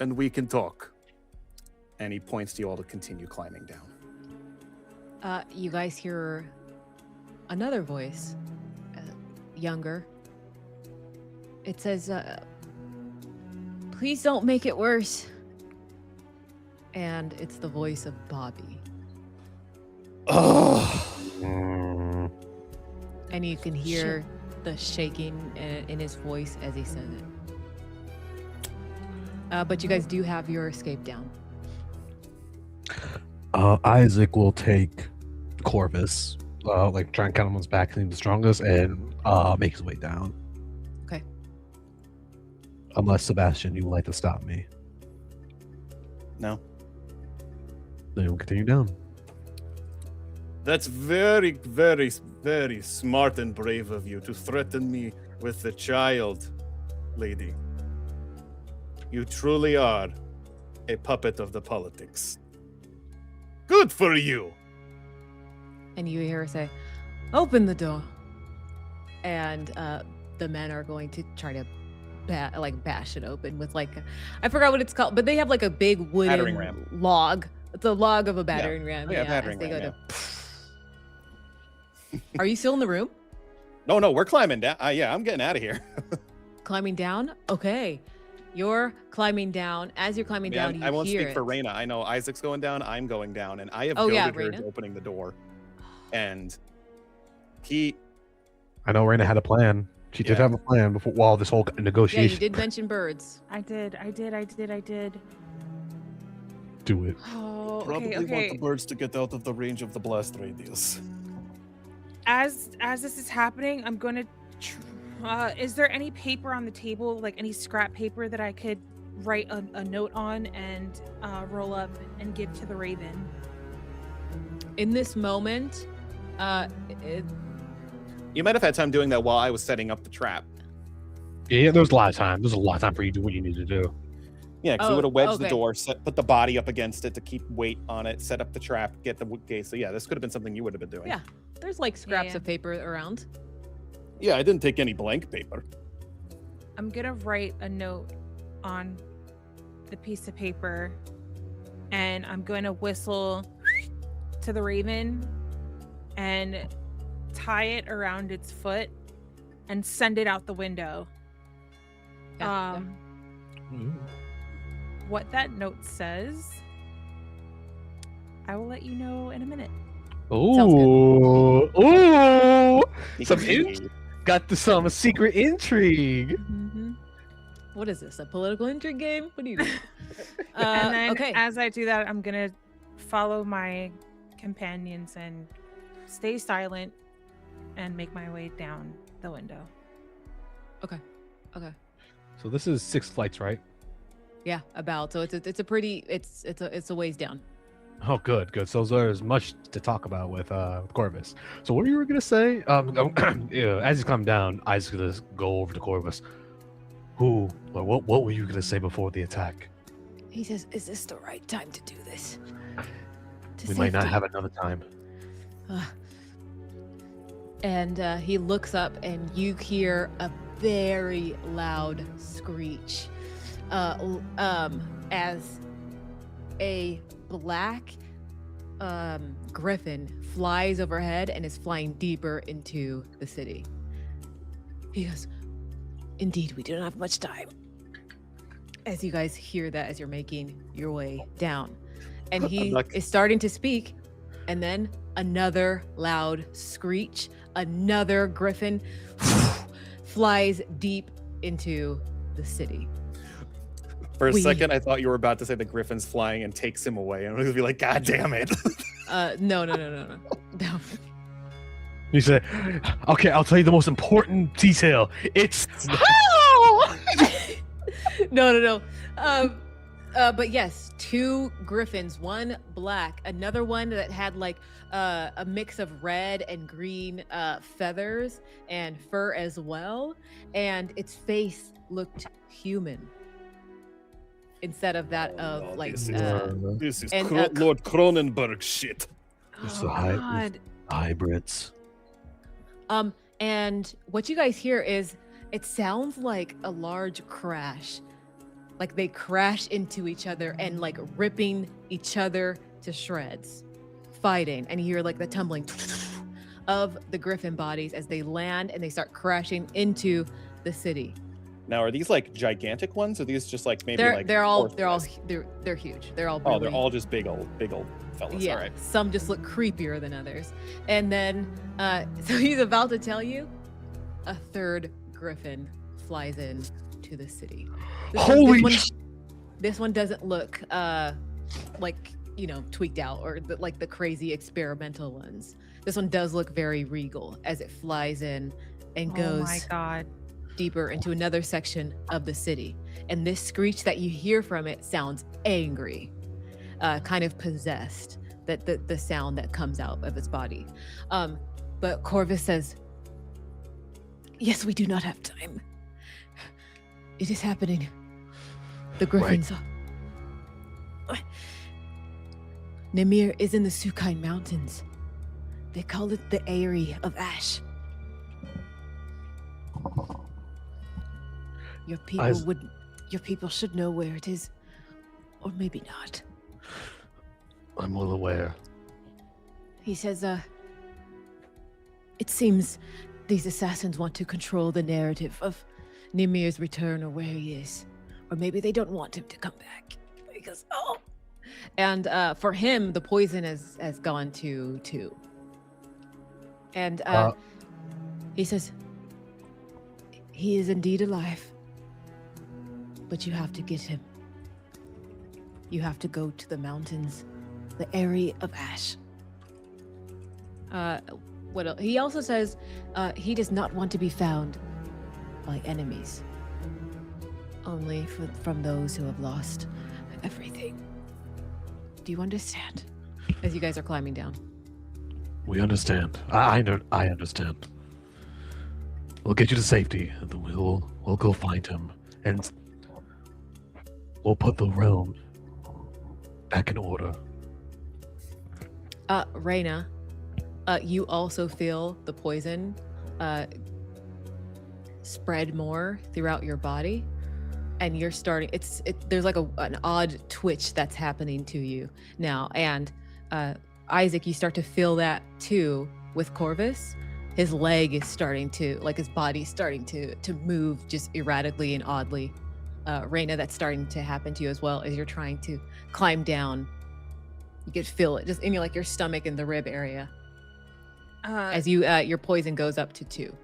and we can talk." And he points to you all to continue climbing down. You guys hear another voice, younger. It says, "Please don't make it worse." And it's the voice of Bobby. Oh. And you can hear the shaking in his voice as he said it. But you guys do have your escape down. Isac will take Corvus, try and count him on his back, he's the strongest, and make his way down. Okay. Unless, Sebastian, you would like to stop me. No. Then we'll continue down. That's very, very, very smart and brave of you to threaten me with the child, lady. You truly are a puppet of the politics. Good for you! And you hear her say, "Open the door." And the men are going to try to bash it open with I forgot what it's called, but they have a big Battering wooden ram. log. It's a log of a battering ram. Yeah, battering as they ram, go to. Are you still in the room? No, we're climbing down. Yeah, I'm getting out of here. Climbing down? Okay. You're climbing down. As you're climbing down, I won't hear speak for it. Reina. I know Isaac's going down. I'm going down, and I have Oh, yeah, goaded her Reina. into opening the door. And I know Reina had a plan. She did Yeah. have a plan while this whole Yeah, negotiation. you did mention birds. I did. Do it. Oh, probably okay. want the birds to get out of the range of the blast radius. As this is happening, I'm going to. Is there any paper on the table, any scrap paper that I could write a note on and roll up and give to the Raven? In this moment, You might have had time doing that while I was setting up the trap. Yeah, there's a lot of time. There's a lot of time for you to do what you need to do. Yeah, because we Oh, would have wedged the okay. door, put the body up against it to keep weight on it, set up the trap, get the gate. So yeah, this could have been something you would have been doing. Yeah. there's scraps Yeah. of paper around. Yeah, I didn't take any blank paper. I'm going to write a note on the piece of paper, and I'm going to whistle to the Raven and tie it around its foot and send it out the window. Yeah, What that note says, I will let you know in a minute. Ooh, ooh! Some Intrigue. got some secret intrigue. Mm-hmm. What is this? A political intrigue game? What do you do? And then okay. as I do that, I'm going to follow my companions and stay silent and make my way down the window. Okay. So this is 6 flights, right? Yeah, about. So it's a pretty. It's a ways down. Oh, good. So there's much to talk about with Corvus. So what you were gonna say? Yeah, as he's come down, Isaac's gonna go over to Corvus. What were you gonna say before the attack? He says, "Is this the right time to do this? We might not have another time. And he looks up, and you hear a very loud screech, as a black griffin flies overhead and is flying deeper into the city. He goes, "Indeed, we do not have much time." As you guys hear that, as you're making your way down, and he is starting to speak, and then another loud screech, another griffin flies deep into the city. For a second, I thought you were about to say the griffin's flying and takes him away, and I was gonna be like, "God damn it!" No. He said, "Okay, I'll tell you the most important detail. It's No. But yes, 2 griffins, one black, another one that had like a mix of red and green feathers and fur as well, and its face looked human instead of that of like this is and, Lord Cronenberg shit. It's Oh, the God. hybrids. and what you guys hear is it sounds like a large crash. Like they crash into each other and like ripping each other to shreds, fighting. And you hear like the tumbling of the griffin bodies as they land and they start crashing into the city. Now, are these like gigantic ones? Or are these just like maybe like they're huge. They're all Oh, they're really, all just big old fellas. yeah. All right. Some just look creepier than others. And then so he's about to tell you a 3rd griffin flies in to the city. This one doesn't look like, you know, tweaked out or like the crazy experimental ones. This one does look very regal as it flies in and goes Oh my God. deeper into another section of the city. And this screech that you hear from it sounds angry, kind of possessed, that the sound that comes out of its body. But Corvus says, "Yes, we do not have time. It is happening. The griffins are... Nimir is in the Sukine Mountains. They call it the Eyrie of Ash. Your people should know where it is, or maybe not." I'm well aware. He says, "It seems these assassins want to control the narrative of Nimir's return or where he is. Or maybe they don't want him to come back." Because, and for him, the poison has gone to 2. And he says, "He is indeed alive, but you have to get him. You have to go to the mountains, the Eyrie of Ash." What else? He also says he does not want to be found by enemies, only from those who have lost everything. Do you understand? As you guys are climbing down. We understand. I understand. We'll get you to safety, and then we'll go find him, and we'll put the realm back in order. Reina, you also feel the poison spread more throughout your body, and you're starting. There's like an odd twitch that's happening to you now, and Isaac, you start to feel that too with Corvus. His leg is starting to, like his body's starting to move just erratically and oddly. Reina, that's starting to happen to you as well as you're trying to climb down. You can feel it just in your stomach and the rib area. As your poison goes up to 2.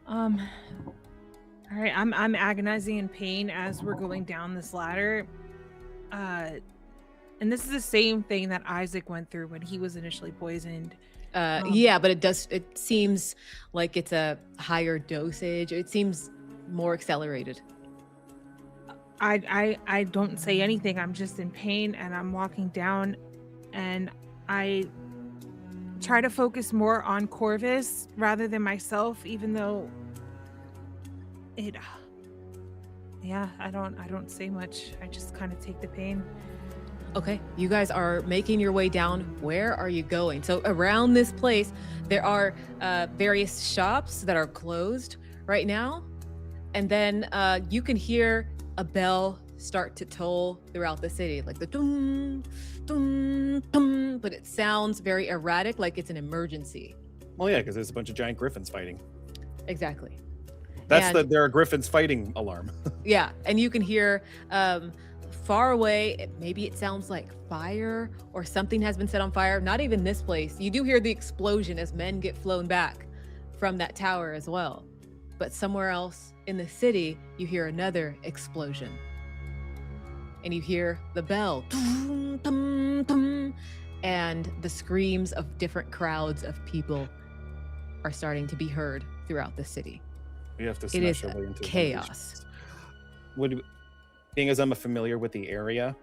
All right, I'm agonizing in pain as we're going down this ladder. And this is the same thing that Isaac went through when he was initially poisoned. Yeah, but it seems like it's a higher dosage. It seems more accelerated. I don't say anything. I'm just in pain and I'm walking down, and I try to focus more on Corvus rather than myself, even though I don't say much. I just kind of take the pain. Okay, you guys are making your way down. Where are you going? So around this place, there are various shops that are closed right now. And then you can hear a bell start to toll throughout the city, like the dum, dum, dum, but it sounds very erratic, like it's an emergency. Well, yeah, because there's a bunch of giant griffins fighting. Exactly. There are griffins fighting alarm. Yeah, and you can hear far away, maybe it sounds like fire or something has been set on fire. Not even this place. You do hear the explosion as men get flown back from that tower as well. But somewhere else in the city, you hear another explosion. And you hear the bell. Dum, dum, dum, and the screams of different crowds of people are starting to be heard throughout the city. We have to It is smash our way into chaos. being as I'm familiar with the area,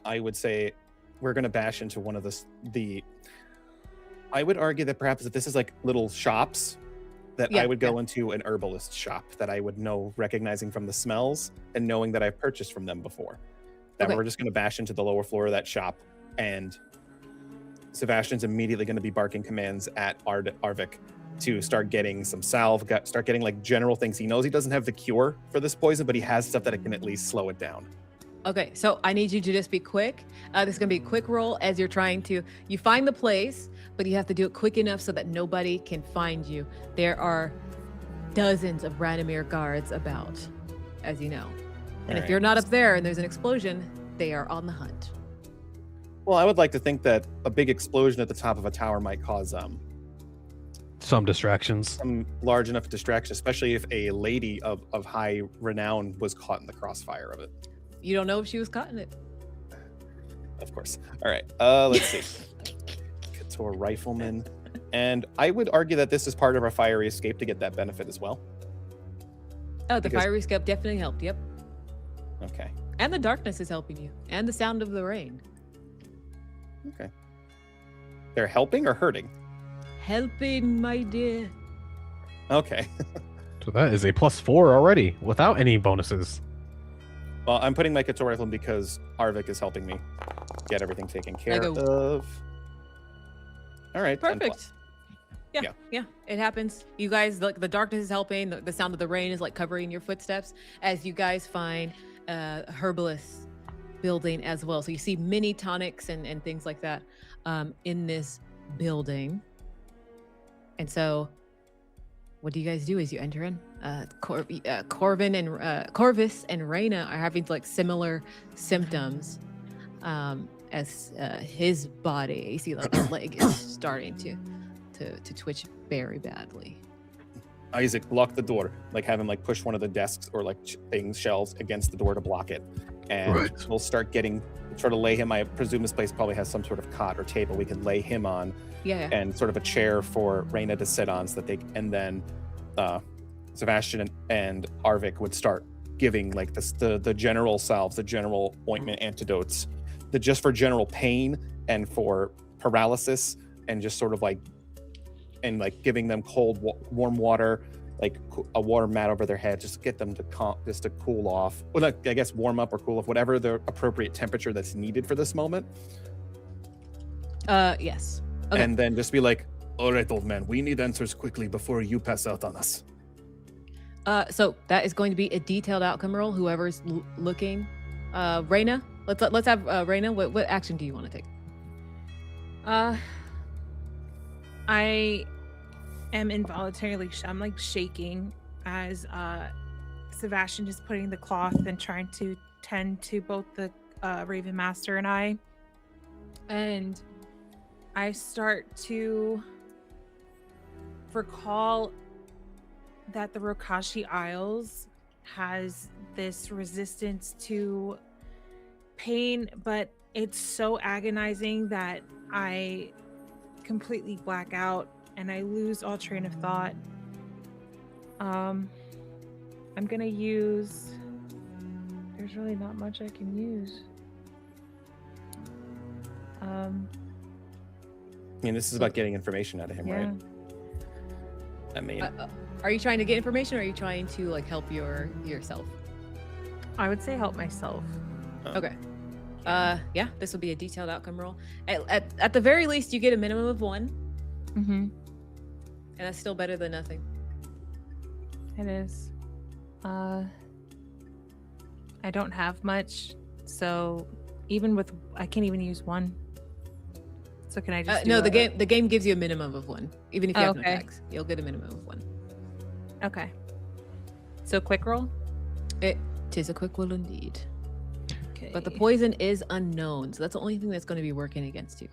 I would say we're going to bash into one of the. I would argue that perhaps if this is like little shops, that I would go into an herbalist shop that I would know, recognizing from the smells and knowing that I've purchased from them before. That we're just going to bash into the lower floor of that shop, and Sebastian's immediately going to be barking commands at Arvik to start getting some salve, start getting like general things. He knows he doesn't have the cure for this poison, but he has stuff that can at least slow it down. Okay, so I need you to just be quick. This is gonna be a quick roll as you're trying to, you find the place, but you have to do it quick enough so that nobody can find you. There are dozens of Radomir guards about, as you know. And if you're not up there and there's an explosion, they are on the hunt. Well, I would like to think that a big explosion at the top of a tower might cause some distractions. Some large enough distraction, especially if a lady of high renown was caught in the crossfire of it. You don't know if she was caught in it. Of course. All right. Let's see. Couture rifleman. And I would argue that this is part of our fiery escape to get that benefit as well. Oh, the fiery escape definitely helped. Yep. Okay. And the darkness is helping you. And the sound of the rain. Okay. They're helping or hurting? Helping, my dear. Okay. So that is a +4 already without any bonuses. Well, I'm putting my Couture rifle because Arvik is helping me get everything taken care of. All right. Perfect. Yeah, it happens. You guys, like the darkness is helping. The sound of the rain is like covering your footsteps as you guys find herbalist building as well. So you see mini tonics and things like that in this building. And so what do you guys do as you enter in? Corvus and Reina are having like similar symptoms as his body. You see like his leg is starting to twitch very badly. Isac, block the door. Like have him like push one of the desks or like shelves against the door to block it. And we'll start sort of lay him. I presume this place probably has some sort of cot or table we can lay him on. Yeah. And sort of a chair for Reina to sit on so that and then Sebastian and Arvik would start giving like the general salves, the general ointment antidotes, just for general pain and for paralysis, and just sort of like giving them cold, warm water, like a warm mat over their head, just to get them to cool off. Well, I guess warm up or cool off, whatever the appropriate temperature that's needed for this moment. Yes. Okay. And then just be like, all right, old man, we need answers quickly before you pass out on us. So that is going to be a detailed outcome roll. Whoever's looking, Reina, let's have Reina. What action do you want to take? I am involuntarily, I'm like shaking as Sebastian is putting the cloth and trying to tend to both the Ravenmaster and I. And I start to recall that the Rokashi Isles has this resistance to pain, but it's so agonizing that I completely black out and I lose all train of thought. I'm gonna use, there's really not much I can use. I mean, this is about getting information out of him, right? I mean, are you trying to get information or are you trying to like help yourself? I would say help myself. Okay. Yeah, this will be a detailed outcome roll. At the very least, you get a minimum of 1. Mm-hmm. And that's still better than nothing. It is. I don't have much, so even with, I can't even use 1. So can I just no, the game gives you a minimum of 1. Even if you have no attacks, you'll get a minimum of 1. Okay. So quick roll? It is a quick roll indeed. Okay. But the poison is unknown, so that's the only thing that's going to be working against you.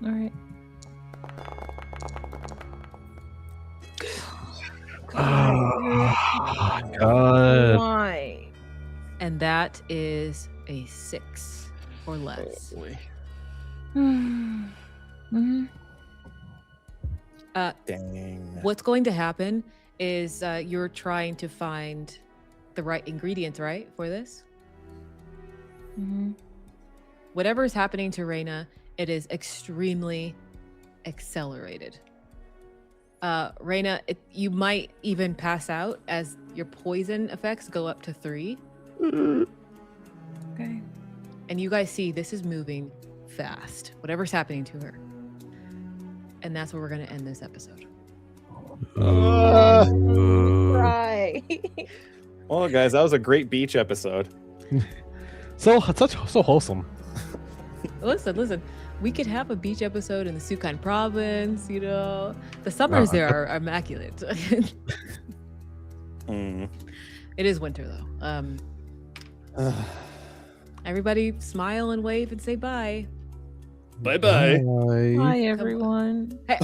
All right. God. Why? And that is a 6 or less. oh boy. Mm-hmm. Dang. What's going to happen is you're trying to find the right ingredients, right, for this? Whatever is happening to Reina, it is extremely accelerated. Reina, you might even pass out as your poison effects go up to 3. Okay. And you guys see this is moving fast. Whatever's happening to her. And that's where we're going to end this episode. Right. Well, guys, that was a great beach episode. So wholesome. Listen. We could have a beach episode in the Sukhan province, you know. The summers there are immaculate. It is winter, though. Everybody smile and wave and say bye. Bye-bye. Bye, everyone. Hey.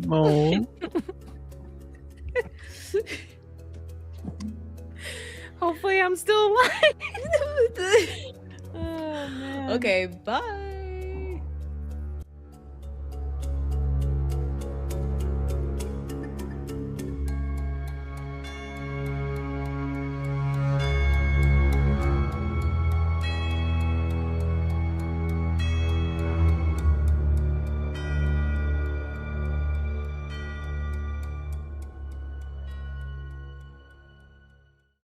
No. Hopefully I'm still alive. Oh, man. Okay, bye.